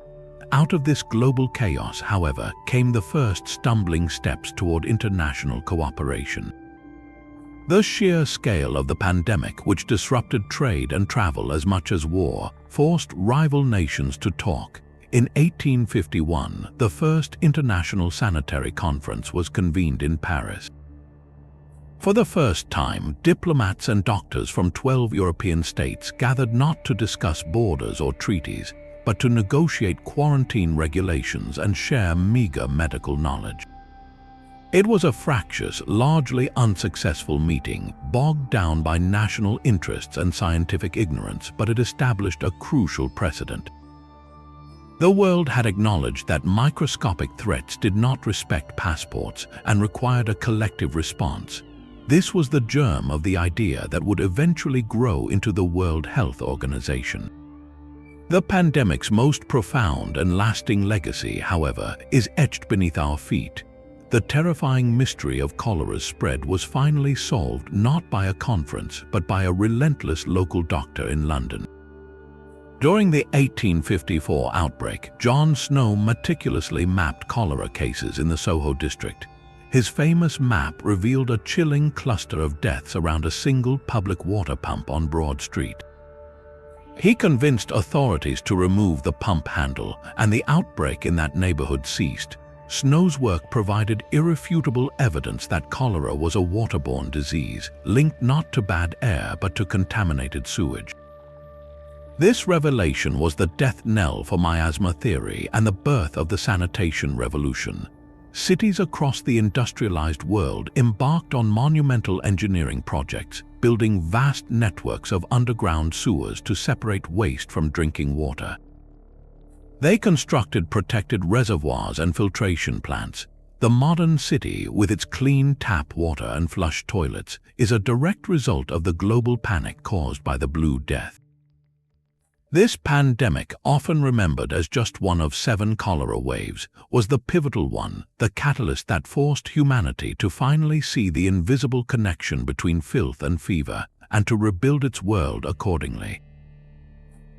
Out of this global chaos, however, came the first stumbling steps toward international cooperation. The sheer scale of the pandemic, which disrupted trade and travel as much as war, forced rival nations to talk. In 1851, the first International Sanitary Conference was convened in Paris. For the first time, diplomats and doctors from 12 European states gathered not to discuss borders or treaties, but to negotiate quarantine regulations and share meager medical knowledge. It was a fractious, largely unsuccessful meeting, bogged down by national interests and scientific ignorance, but it established a crucial precedent. The world had acknowledged that microscopic threats did not respect passports and required a collective response. This was the germ of the idea that would eventually grow into the World Health Organization. The pandemic's most profound and lasting legacy, however, is etched beneath our feet. The terrifying mystery of cholera's spread was finally solved not by a conference, but by a relentless local doctor in London. During the 1854 outbreak, John Snow meticulously mapped cholera cases in the Soho district. His famous map revealed a chilling cluster of deaths around a single public water pump on Broad Street. He convinced authorities to remove the pump handle, and the outbreak in that neighborhood ceased. Snow's work provided irrefutable evidence that cholera was a waterborne disease, linked not to bad air but to contaminated sewage. This revelation was the death knell for miasma theory and the birth of the sanitation revolution. Cities across the industrialized world embarked on monumental engineering projects, building vast networks of underground sewers to separate waste from drinking water. They constructed protected reservoirs and filtration plants. The modern city, with its clean tap water and flush toilets, is a direct result of the global panic caused by the Blue Death. This pandemic, often remembered as just one of 7 cholera waves, was the pivotal one, the catalyst that forced humanity to finally see the invisible connection between filth and fever, and to rebuild its world accordingly.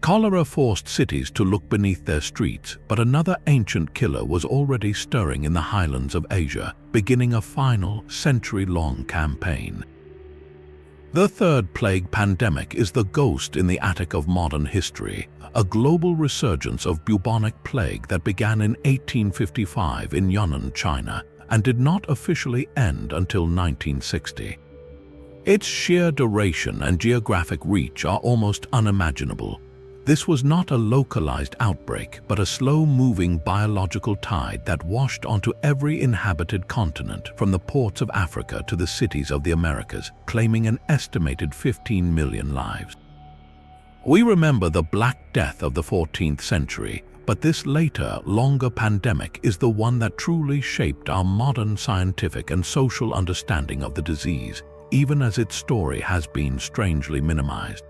Cholera forced cities to look beneath their streets, but another ancient killer was already stirring in the highlands of Asia, beginning a final, century-long campaign. The third plague pandemic is the ghost in the attic of modern history, a global resurgence of bubonic plague that began in 1855 in Yunnan, China, and did not officially end until 1960. Its sheer duration and geographic reach are almost unimaginable. This was not a localized outbreak, but a slow-moving biological tide that washed onto every inhabited continent, from the ports of Africa to the cities of the Americas, claiming an estimated 15 million lives. We remember the Black Death of the 14th century, but this later, longer pandemic is the one that truly shaped our modern scientific and social understanding of the disease, even as its story has been strangely minimized.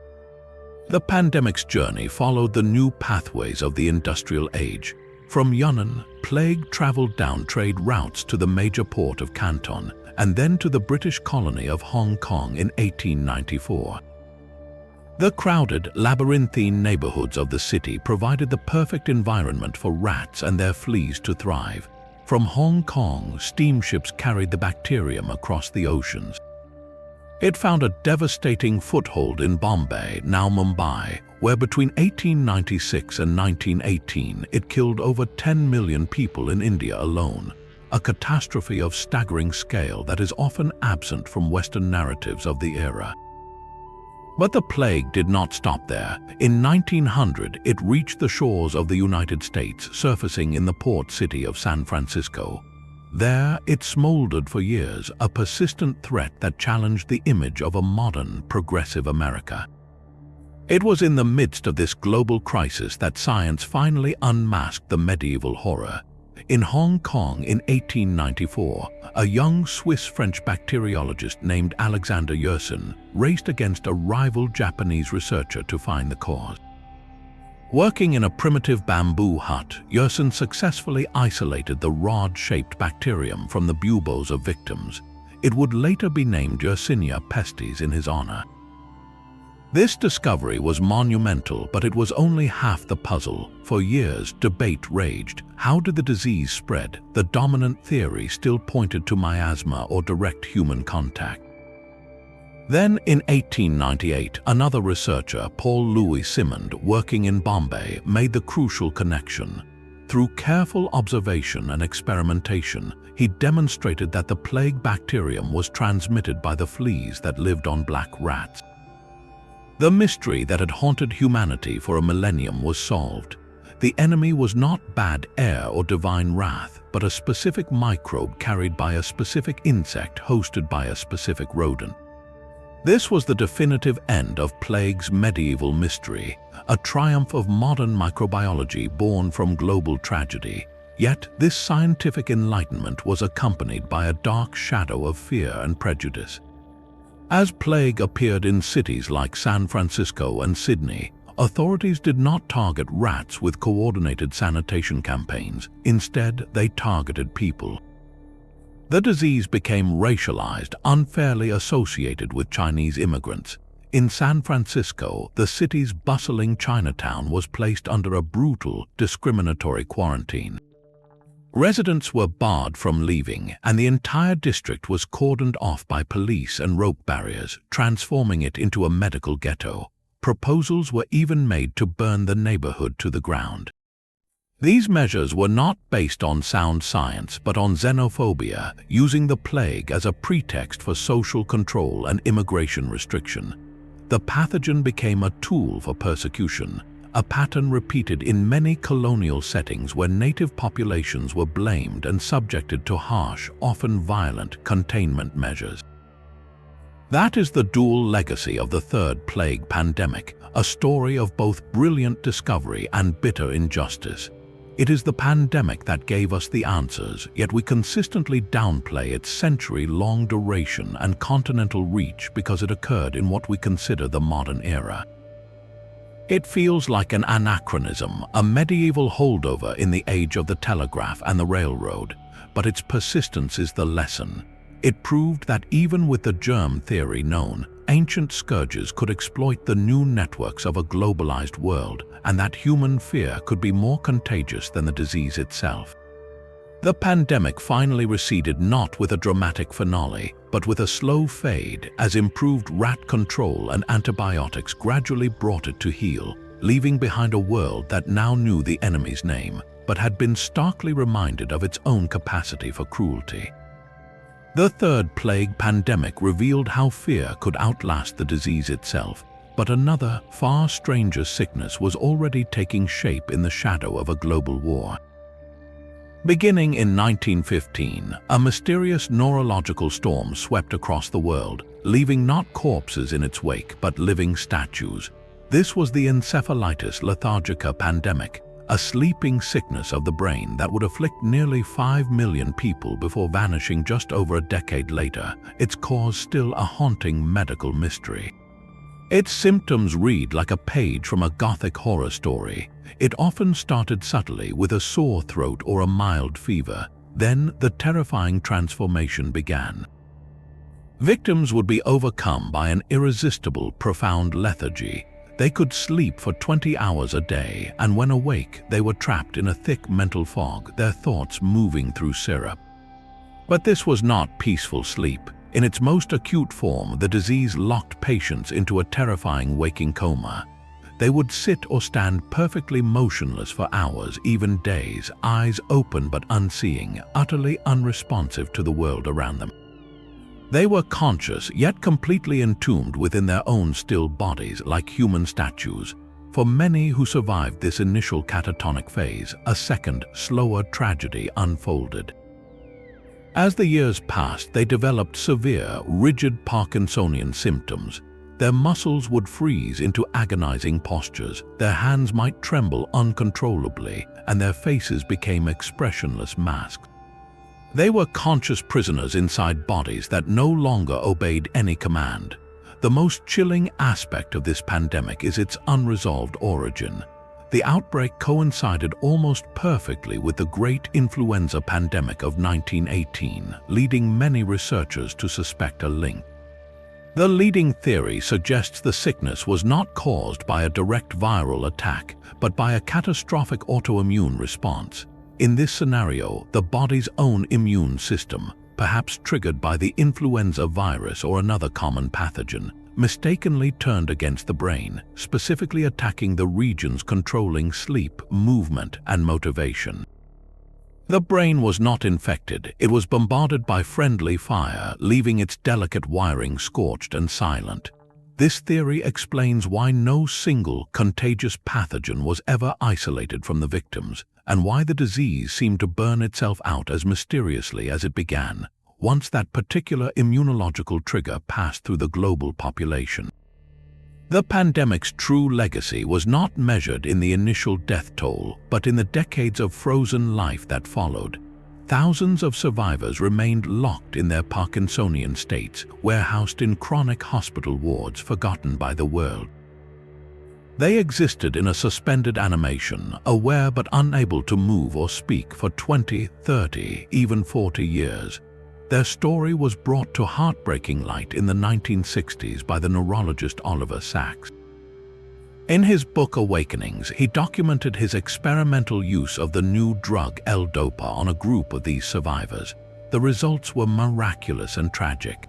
The pandemic's journey followed the new pathways of the industrial age. From Yunnan, plague traveled down trade routes to the major port of Canton, and then to the British colony of Hong Kong in 1894. The crowded, labyrinthine neighborhoods of the city provided the perfect environment for rats and their fleas to thrive. From Hong Kong, steamships carried the bacterium across the oceans. It found a devastating foothold in Bombay, now Mumbai, where between 1896 and 1918 it killed over 10 million people in India alone, a catastrophe of staggering scale that is often absent from Western narratives of the era. But the plague did not stop there. In 1900, it reached the shores of the United States, surfacing in the port city of San Francisco. There, it smoldered for years, a persistent threat that challenged the image of a modern, progressive America. It was in the midst of this global crisis that science finally unmasked the medieval horror. In Hong Kong in 1894, a young Swiss-French bacteriologist named Alexander Yersin raced against a rival Japanese researcher to find the cause. Working in a primitive bamboo hut, Yersin successfully isolated the rod-shaped bacterium from the buboes of victims. It would later be named Yersinia pestis in his honor. This discovery was monumental, but it was only half the puzzle. For years, debate raged. How did the disease spread? The dominant theory still pointed to miasma or direct human contact. Then, in 1898, another researcher, Paul Louis Simond, working in Bombay, made the crucial connection. Through careful observation and experimentation, he demonstrated that the plague bacterium was transmitted by the fleas that lived on black rats. The mystery that had haunted humanity for a millennium was solved. The enemy was not bad air or divine wrath, but a specific microbe carried by a specific insect hosted by a specific rodent. This was the definitive end of plague's medieval mystery, a triumph of modern microbiology born from global tragedy. Yet this scientific enlightenment was accompanied by a dark shadow of fear and prejudice. As plague appeared in cities like San Francisco and Sydney, authorities did not target rats with coordinated sanitation campaigns. Instead, they targeted people. The disease became racialized, unfairly associated with Chinese immigrants. In San Francisco, the city's bustling Chinatown was placed under a brutal, discriminatory quarantine. Residents were barred from leaving, and the entire district was cordoned off by police and rope barriers, transforming it into a medical ghetto. Proposals were even made to burn the neighborhood to the ground. These measures were not based on sound science, but on xenophobia, using the plague as a pretext for social control and immigration restriction. The pathogen became a tool for persecution, a pattern repeated in many colonial settings where native populations were blamed and subjected to harsh, often violent, containment measures. That is the dual legacy of the third plague pandemic, a story of both brilliant discovery and bitter injustice. It is the pandemic that gave us the answers, yet we consistently downplay its century-long duration and continental reach because it occurred in what we consider the modern era. It feels like an anachronism, a medieval holdover in the age of the telegraph and the railroad, but its persistence is the lesson. It proved that even with the germ theory known, ancient scourges could exploit the new networks of a globalized world, and that human fear could be more contagious than the disease itself. The pandemic finally receded not with a dramatic finale, but with a slow fade as improved rat control and antibiotics gradually brought it to heel, leaving behind a world that now knew the enemy's name, but had been starkly reminded of its own capacity for cruelty. The third plague pandemic revealed how fear could outlast the disease itself, but another, far stranger sickness was already taking shape in the shadow of a global war. Beginning in 1915, a mysterious neurological storm swept across the world, leaving not corpses in its wake but living statues. This was the encephalitis lethargica pandemic, a sleeping sickness of the brain that would afflict nearly 5 million people before vanishing just over a decade later, its cause still a haunting medical mystery. Its symptoms read like a page from a Gothic horror story. It often started subtly with a sore throat or a mild fever. Then the terrifying transformation began. Victims would be overcome by an irresistible, profound lethargy. They could sleep for 20 hours a day, and when awake, they were trapped in a thick mental fog, their thoughts moving through syrup. But this was not peaceful sleep. In its most acute form, the disease locked patients into a terrifying waking coma. They would sit or stand perfectly motionless for hours, even days, eyes open but unseeing, utterly unresponsive to the world around them. They were conscious, yet completely entombed within their own still bodies, like human statues. For many who survived this initial catatonic phase, a second, slower tragedy unfolded. As the years passed, they developed severe, rigid Parkinsonian symptoms. Their muscles would freeze into agonizing postures, their hands might tremble uncontrollably, and their faces became expressionless masks. They were conscious prisoners inside bodies that no longer obeyed any command. The most chilling aspect of this pandemic is its unresolved origin. The outbreak coincided almost perfectly with the great influenza pandemic of 1918, leading many researchers to suspect a link. The leading theory suggests the sickness was not caused by a direct viral attack, but by a catastrophic autoimmune response. In this scenario, the body's own immune system, perhaps triggered by the influenza virus or another common pathogen, mistakenly turned against the brain, specifically attacking the regions controlling sleep, movement, and motivation. The brain was not infected, it was bombarded by friendly fire, leaving its delicate wiring scorched and silent. This theory explains why no single contagious pathogen was ever isolated from the victims, and why the disease seemed to burn itself out as mysteriously as it began, once that particular immunological trigger passed through the global population. The pandemic's true legacy was not measured in the initial death toll, but in the decades of frozen life that followed. Thousands of survivors remained locked in their Parkinsonian states, warehoused in chronic hospital wards forgotten by the world. They existed in a suspended animation, aware but unable to move or speak for 20, 30, even 40 years. Their story was brought to heartbreaking light in the 1960s by the neurologist Oliver Sacks. In his book Awakenings, he documented his experimental use of the new drug L-Dopa on a group of these survivors. The results were miraculous and tragic.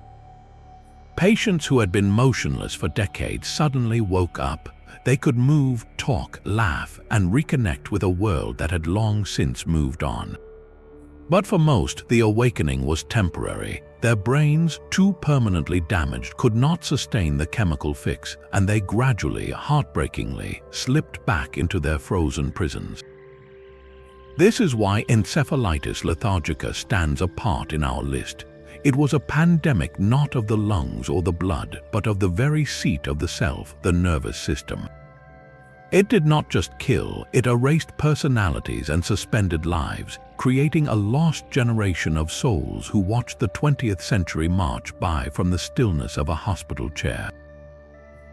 Patients who had been motionless for decades suddenly woke up. They could move, talk, laugh, and reconnect with a world that had long since moved on. But for most, the awakening was temporary. Their brains, too permanently damaged, could not sustain the chemical fix, and they gradually, heartbreakingly, slipped back into their frozen prisons. This is why encephalitis lethargica stands apart in our list. It was a pandemic not of the lungs or the blood, but of the very seat of the self, the nervous system. It did not just kill, it erased personalities and suspended lives, creating a lost generation of souls who watched the 20th century march by from the stillness of a hospital chair.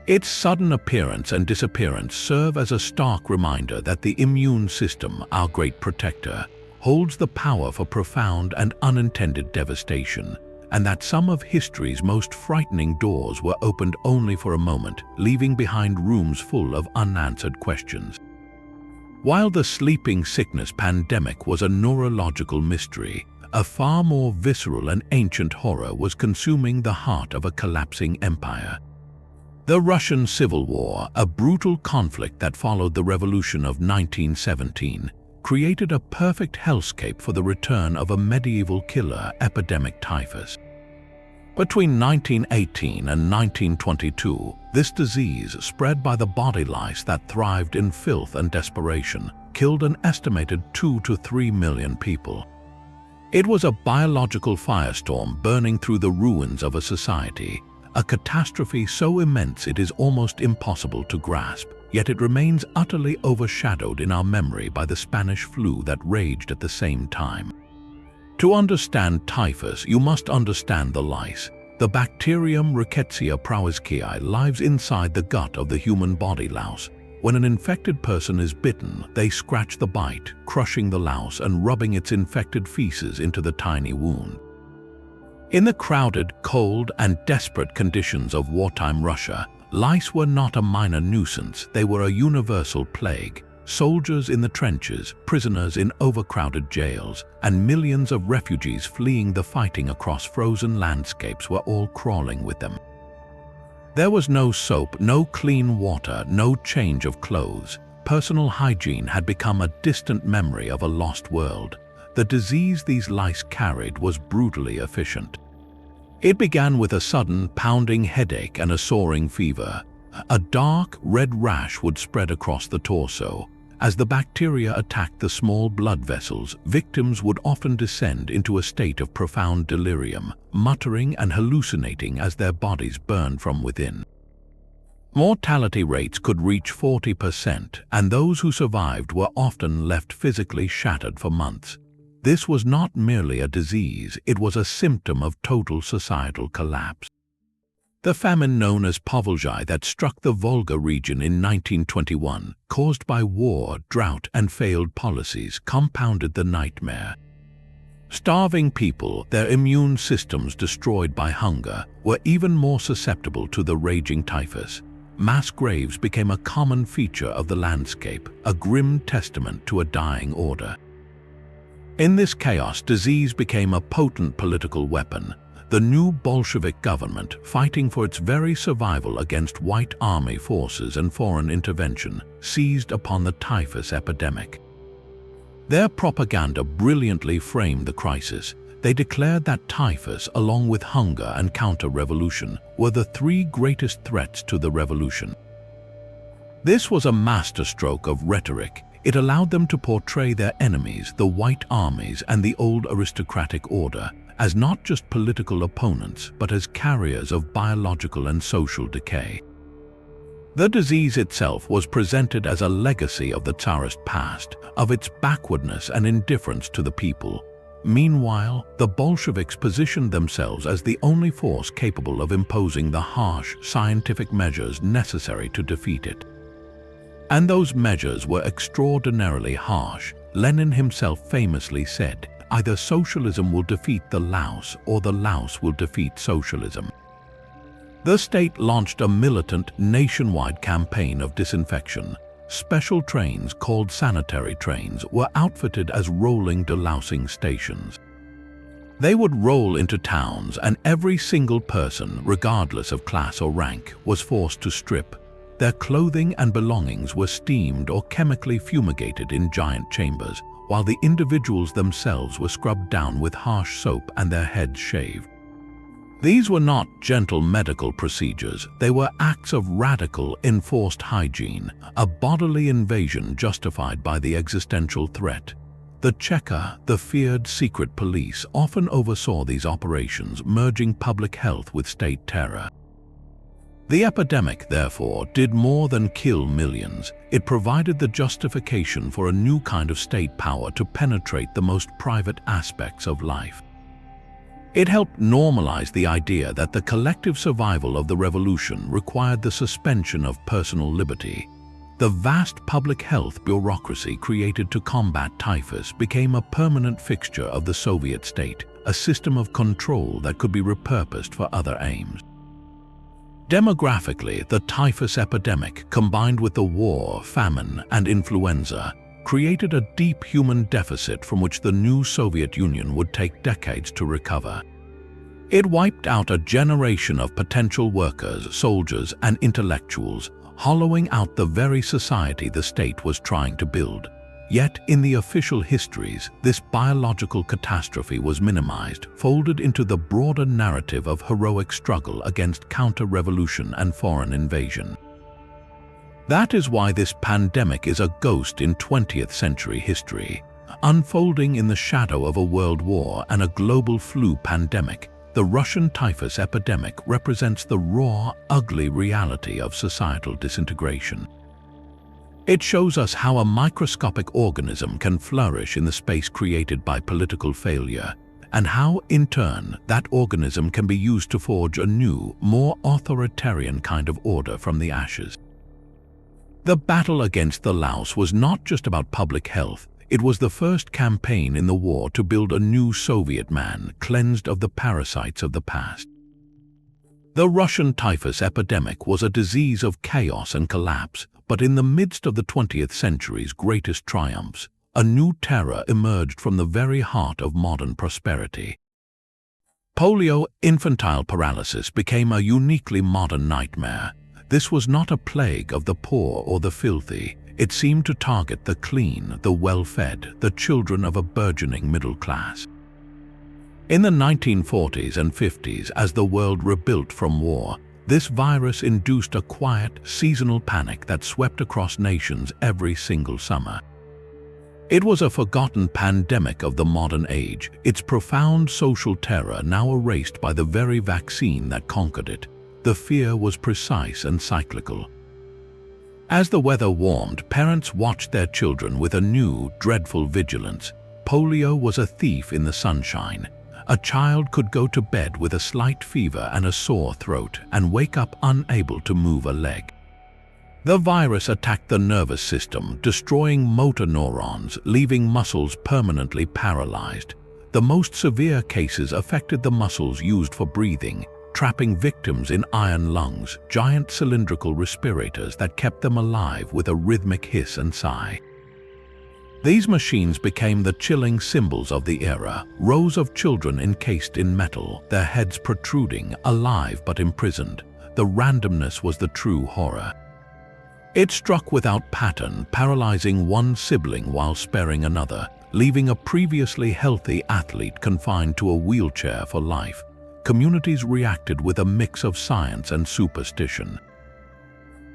Its sudden appearance and disappearance serve as a stark reminder that the immune system, our great protector, holds the power for profound and unintended devastation, and that some of history's most frightening doors were opened only for a moment, leaving behind rooms full of unanswered questions. While the sleeping sickness pandemic was a neurological mystery, a far more visceral and ancient horror was consuming the heart of a collapsing empire. The Russian Civil War, a brutal conflict that followed the revolution of 1917, created a perfect hellscape for the return of a medieval killer, epidemic typhus. Between 1918 and 1922, this disease, spread by the body lice that thrived in filth and desperation, killed an estimated 2 to 3 million people. It was a biological firestorm burning through the ruins of a society, a catastrophe so immense it is almost impossible to grasp, yet it remains utterly overshadowed in our memory by the Spanish flu that raged at the same time. To understand typhus, you must understand the lice. The bacterium Rickettsia prowazkii lives inside the gut of the human body louse. When an infected person is bitten, they scratch the bite, crushing the louse and rubbing its infected feces into the tiny wound. In the crowded, cold, and desperate conditions of wartime Russia, lice were not a minor nuisance, they were a universal plague. Soldiers in the trenches, prisoners in overcrowded jails, and millions of refugees fleeing the fighting across frozen landscapes were all crawling with them. There was no soap, no clean water, no change of clothes. Personal hygiene had become a distant memory of a lost world. The disease these lice carried was brutally efficient. It began with a sudden pounding headache and a soaring fever. A dark, red rash would spread across the torso. As the bacteria attacked the small blood vessels, victims would often descend into a state of profound delirium, muttering and hallucinating as their bodies burned from within. Mortality rates could reach 40%, and those who survived were often left physically shattered for months. This was not merely a disease, it was a symptom of total societal collapse. The famine known as Povolzhai that struck the Volga region in 1921, caused by war, drought, and failed policies, compounded the nightmare. Starving people, their immune systems destroyed by hunger, were even more susceptible to the raging typhus. Mass graves became a common feature of the landscape, a grim testament to a dying order. In this chaos, disease became a potent political weapon. The new Bolshevik government, fighting for its very survival against white army forces and foreign intervention, seized upon the typhus epidemic. Their propaganda brilliantly framed the crisis. They declared that typhus, along with hunger and counter-revolution, were the three greatest threats to the revolution. This was a masterstroke of rhetoric. It allowed them to portray their enemies, the white armies and the old aristocratic order, as not just political opponents, but as carriers of biological and social decay. The disease itself was presented as a legacy of the Tsarist past, of its backwardness and indifference to the people. Meanwhile, the Bolsheviks positioned themselves as the only force capable of imposing the harsh, scientific measures necessary to defeat it. And those measures were extraordinarily harsh. Lenin himself famously said, "Either socialism will defeat the louse or the louse will defeat socialism." The state launched a militant, nationwide campaign of disinfection. Special trains called sanitary trains were outfitted as rolling delousing stations. They would roll into towns, and every single person, regardless of class or rank, was forced to strip. Their clothing and belongings were steamed or chemically fumigated in giant chambers, while the individuals themselves were scrubbed down with harsh soap and their heads shaved. These were not gentle medical procedures, they were acts of radical, enforced hygiene, a bodily invasion justified by the existential threat. The Cheka, the feared secret police, often oversaw these operations, merging public health with state terror. The epidemic, therefore, did more than kill millions. It provided the justification for a new kind of state power to penetrate the most private aspects of life. It helped normalize the idea that the collective survival of the revolution required the suspension of personal liberty. The vast public health bureaucracy created to combat typhus became a permanent fixture of the Soviet state, a system of control that could be repurposed for other aims. Demographically, the typhus epidemic, combined with the war, famine, and influenza, created a deep human deficit from which the new Soviet Union would take decades to recover. It wiped out a generation of potential workers, soldiers, and intellectuals, hollowing out the very society the state was trying to build. Yet, in the official histories, this biological catastrophe was minimized, folded into the broader narrative of heroic struggle against counter-revolution and foreign invasion. That is why this pandemic is a ghost in 20th century history. Unfolding in the shadow of a world war and a global flu pandemic, the Russian typhus epidemic represents the raw, ugly reality of societal disintegration. It shows us how a microscopic organism can flourish in the space created by political failure, and how, in turn, that organism can be used to forge a new, more authoritarian kind of order from the ashes. The battle against the louse was not just about public health. It was the first campaign in the war to build a new Soviet man, cleansed of the parasites of the past. The Russian typhus epidemic was a disease of chaos and collapse, but in the midst of the 20th century's greatest triumphs, a new terror emerged from the very heart of modern prosperity. Polio, infantile paralysis, became a uniquely modern nightmare. This was not a plague of the poor or the filthy. It seemed to target the clean, the well-fed, the children of a burgeoning middle class. In the 1940s and 50s, as the world rebuilt from war, this virus induced a quiet, seasonal panic that swept across nations every single summer. It was a forgotten pandemic of the modern age, its profound social terror now erased by the very vaccine that conquered it. The fear was precise and cyclical. As the weather warmed, parents watched their children with a new, dreadful vigilance. Polio was a thief in the sunshine. A child could go to bed with a slight fever and a sore throat and wake up unable to move a leg. The virus attacked the nervous system, destroying motor neurons, leaving muscles permanently paralyzed. The most severe cases affected the muscles used for breathing, trapping victims in iron lungs, giant cylindrical respirators that kept them alive with a rhythmic hiss and sigh. These machines became the chilling symbols of the era, rows of children encased in metal, their heads protruding, alive but imprisoned. The randomness was the true horror. It struck without pattern, paralyzing one sibling while sparing another, leaving a previously healthy athlete confined to a wheelchair for life. Communities reacted with a mix of science and superstition.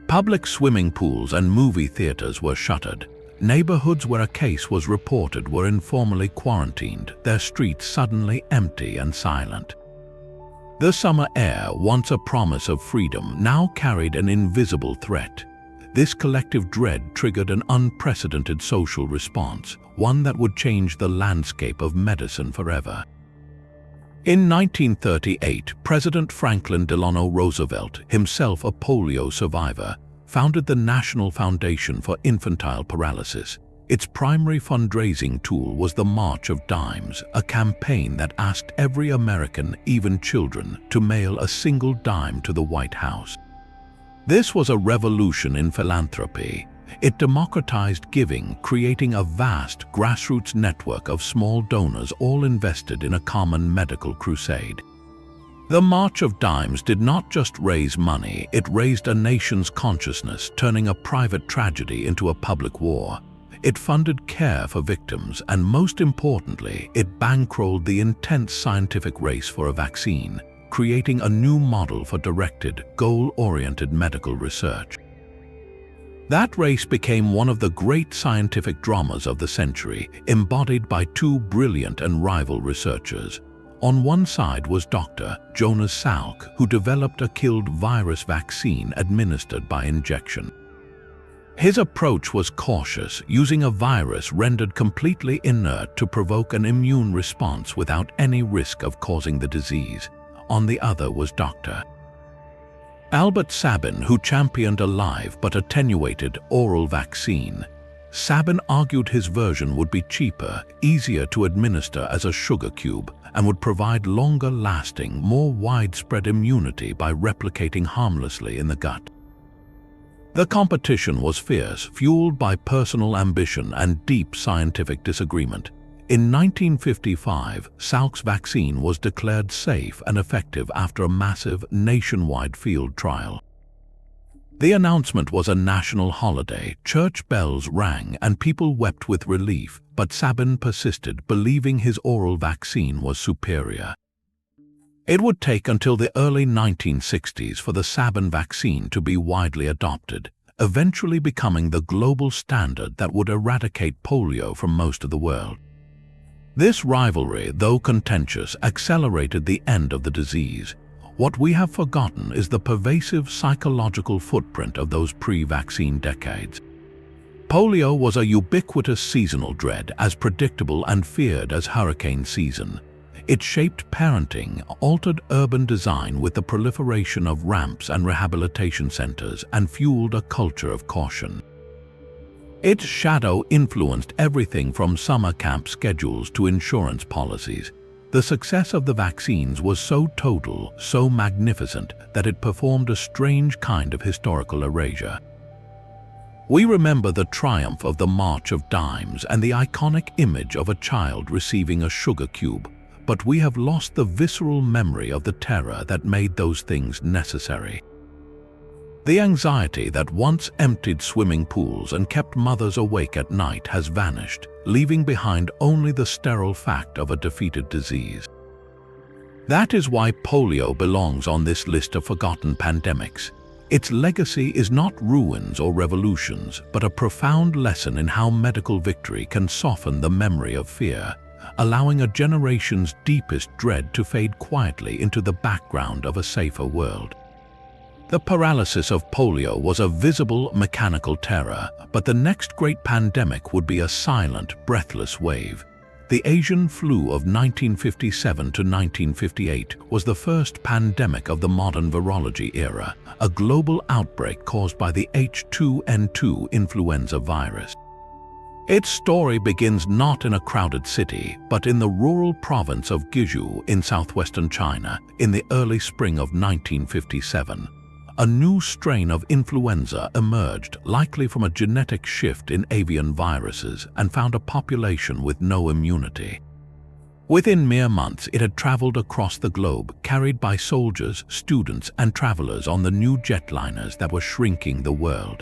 Public swimming pools and movie theaters were shuttered. Neighborhoods where a case was reported were informally quarantined, their streets suddenly empty and silent. The summer air, once a promise of freedom, now carried an invisible threat. This collective dread triggered an unprecedented social response, one that would change the landscape of medicine forever. In 1938, President Franklin Delano Roosevelt, himself a polio survivor, founded the National Foundation for Infantile Paralysis. Its primary fundraising tool was the March of Dimes, a campaign that asked every American, even children, to mail a single dime to the White House. This was a revolution in philanthropy. It democratized giving, creating a vast grassroots network of small donors all invested in a common medical crusade. The March of Dimes did not just raise money, it raised a nation's consciousness, turning a private tragedy into a public war. It funded care for victims, and most importantly, it bankrolled the intense scientific race for a vaccine, creating a new model for directed, goal-oriented medical research. That race became one of the great scientific dramas of the century, embodied by two brilliant and rival researchers. On one side was Dr. Jonas Salk, who developed a killed virus vaccine administered by injection. His approach was cautious, using a virus rendered completely inert to provoke an immune response without any risk of causing the disease. On the other was Dr. Albert Sabin, who championed a live but attenuated oral vaccine. Sabin argued his version would be cheaper, easier to administer as a sugar cube, and would provide longer-lasting, more widespread immunity by replicating harmlessly in the gut. The competition was fierce, fueled by personal ambition and deep scientific disagreement. In 1955, Salk's vaccine was declared safe and effective after a massive nationwide field trial. The announcement was a national holiday, church bells rang, and people wept with relief, but Sabin persisted, believing his oral vaccine was superior. It would take until the early 1960s for the Sabin vaccine to be widely adopted, eventually becoming the global standard that would eradicate polio from most of the world. This rivalry, though contentious, accelerated the end of the disease. What we have forgotten is the pervasive psychological footprint of those pre-vaccine decades. Polio was a ubiquitous seasonal dread, as predictable and feared as hurricane season. It shaped parenting, altered urban design with the proliferation of ramps and rehabilitation centers, and fueled a culture of caution. Its shadow influenced everything from summer camp schedules to insurance policies. The success of the vaccines was so total, so magnificent, that it performed a strange kind of historical erasure. We remember the triumph of the March of Dimes and the iconic image of a child receiving a sugar cube, but we have lost the visceral memory of the terror that made those things necessary. The anxiety that once emptied swimming pools and kept mothers awake at night has vanished, leaving behind only the sterile fact of a defeated disease. That is why polio belongs on this list of forgotten pandemics. Its legacy is not ruins or revolutions, but a profound lesson in how medical victory can soften the memory of fear, allowing a generation's deepest dread to fade quietly into the background of a safer world. The paralysis of polio was a visible mechanical terror, but the next great pandemic would be a silent, breathless wave. The Asian flu of 1957 to 1958 was the first pandemic of the modern virology era, a global outbreak caused by the H2N2 influenza virus. Its story begins not in a crowded city, but in the rural province of Guizhou in southwestern China in the early spring of 1957. A new strain of influenza emerged, likely from a genetic shift in avian viruses, and found a population with no immunity. Within mere months, it had traveled across the globe, carried by soldiers, students, and travelers on the new jetliners that were shrinking the world.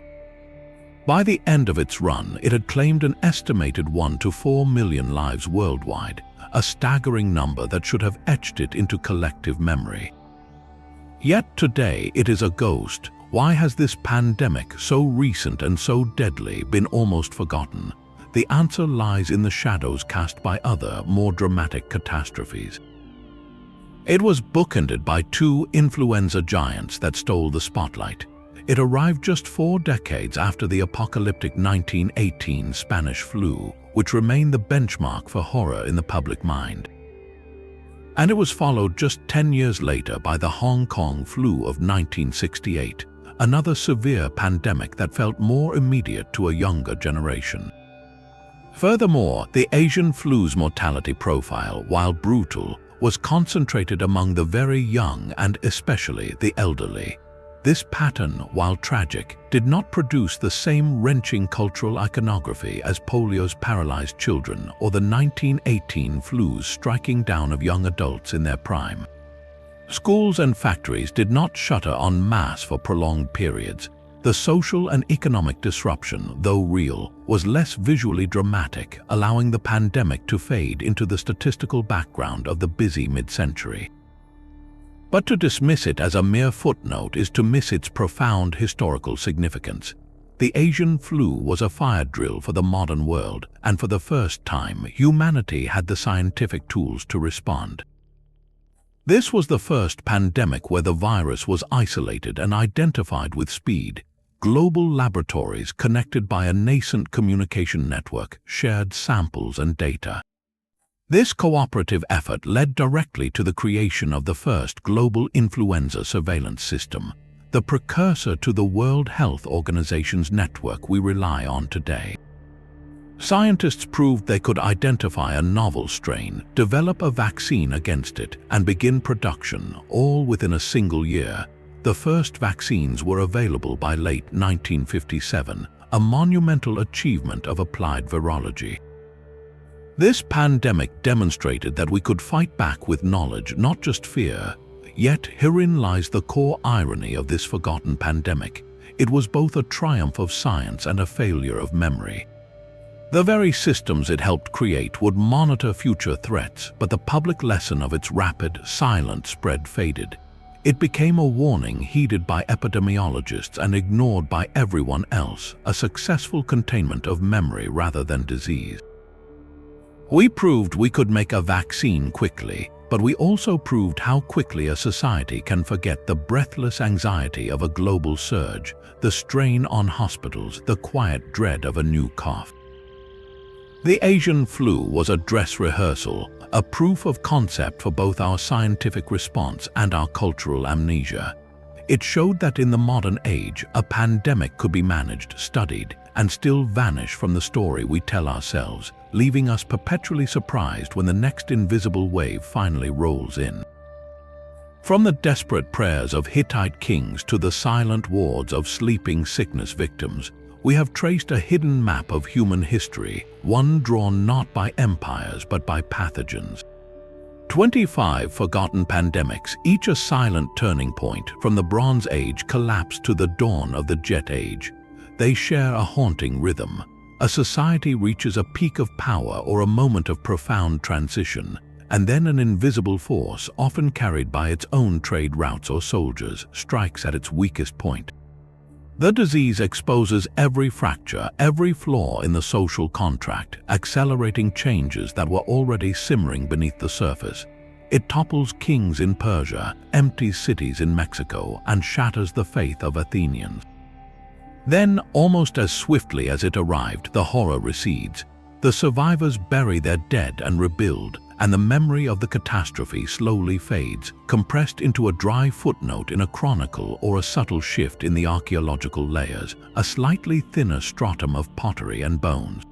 By the end of its run, it had claimed an estimated 1 to 4 million lives worldwide, a staggering number that should have etched it into collective memory. Yet today it is a ghost. Why has this pandemic, so recent and so deadly, been almost forgotten? The answer lies in the shadows cast by other, more dramatic catastrophes. It was bookended by two influenza giants that stole the spotlight. It arrived just 4 decades after the apocalyptic 1918 Spanish flu, which remained the benchmark for horror in the public mind. And it was followed just 10 years later by the Hong Kong flu of 1968, another severe pandemic that felt more immediate to a younger generation. Furthermore, the Asian flu's mortality profile, while brutal, was concentrated among the very young and especially the elderly. This pattern, while tragic, did not produce the same wrenching cultural iconography as polio's paralyzed children or the 1918 flu's striking down of young adults in their prime. Schools and factories did not shutter en masse for prolonged periods. The social and economic disruption, though real, was less visually dramatic, allowing the pandemic to fade into the statistical background of the busy mid-century. But to dismiss it as a mere footnote is to miss its profound historical significance. The Asian flu was a fire drill for the modern world, and for the first time, humanity had the scientific tools to respond. This was the first pandemic where the virus was isolated and identified with speed. Global laboratories connected by a nascent communication network shared samples and data. This cooperative effort led directly to the creation of the first global influenza surveillance system, the precursor to the World Health Organization's network we rely on today. Scientists proved they could identify a novel strain, develop a vaccine against it, and begin production, all within a single year. The first vaccines were available by late 1957, a monumental achievement of applied virology. This pandemic demonstrated that we could fight back with knowledge, not just fear. Yet herein lies the core irony of this forgotten pandemic. It was both a triumph of science and a failure of memory. The very systems it helped create would monitor future threats, but the public lesson of its rapid, silent spread faded. It became a warning heeded by epidemiologists and ignored by everyone else, a successful containment of memory rather than disease. We proved we could make a vaccine quickly, but we also proved how quickly a society can forget the breathless anxiety of a global surge, the strain on hospitals, the quiet dread of a new cough. The Asian flu was a dress rehearsal, a proof of concept for both our scientific response and our cultural amnesia. It showed that in the modern age, a pandemic could be managed, studied, and still vanish from the story we tell ourselves, leaving us perpetually surprised when the next invisible wave finally rolls in. From the desperate prayers of Hittite kings to the silent wards of sleeping sickness victims, we have traced a hidden map of human history, one drawn not by empires but by pathogens. 25 forgotten pandemics, each a silent turning point from the Bronze Age collapse to the dawn of the Jet Age. They share a haunting rhythm. A society reaches a peak of power or a moment of profound transition, and then an invisible force, often carried by its own trade routes or soldiers, strikes at its weakest point. The disease exposes every fracture, every flaw in the social contract, accelerating changes that were already simmering beneath the surface. It topples kings in Persia, empties cities in Mexico, and shatters the faith of Athenians. Then, almost as swiftly as it arrived, the horror recedes. The survivors bury their dead and rebuild, and the memory of the catastrophe slowly fades, compressed into a dry footnote in a chronicle or a subtle shift in the archaeological layers, a slightly thinner stratum of pottery and bones.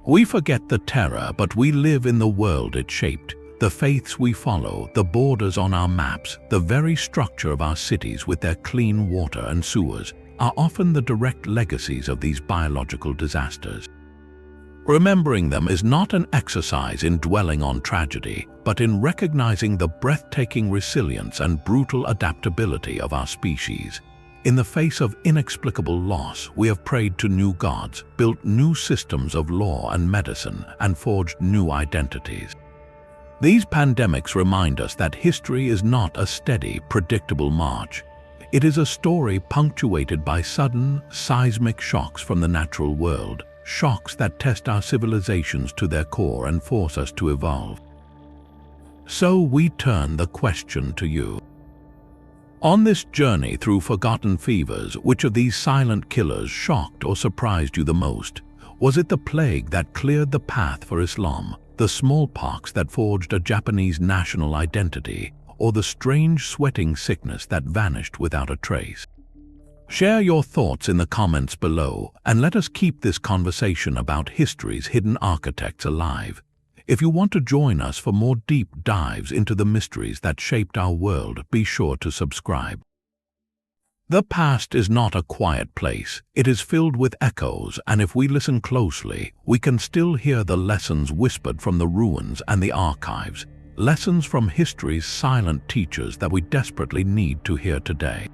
We forget the terror, but we live in the world it shaped. The faiths we follow, the borders on our maps, the very structure of our cities with their clean water and sewers, are often the direct legacies of these biological disasters. Remembering them is not an exercise in dwelling on tragedy, but in recognizing the breathtaking resilience and brutal adaptability of our species. In the face of inexplicable loss, we have prayed to new gods, built new systems of law and medicine, and forged new identities. These pandemics remind us that history is not a steady, predictable march. It is a story punctuated by sudden, seismic shocks from the natural world, shocks that test our civilizations to their core and force us to evolve. So we turn the question to you. On this journey through forgotten fevers, which of these silent killers shocked or surprised you the most? Was it the plague that cleared the path for Islam, the smallpox that forged a Japanese national identity, or the strange sweating sickness that vanished without a trace? Share your thoughts in the comments below, and let us keep this conversation about history's hidden architects alive. If you want to join us for more deep dives into the mysteries that shaped our world, be sure to subscribe. The past is not a quiet place. It is filled with echoes, and if we listen closely, we can still hear the lessons whispered from the ruins and the archives, lessons from history's silent teachers that we desperately need to hear today.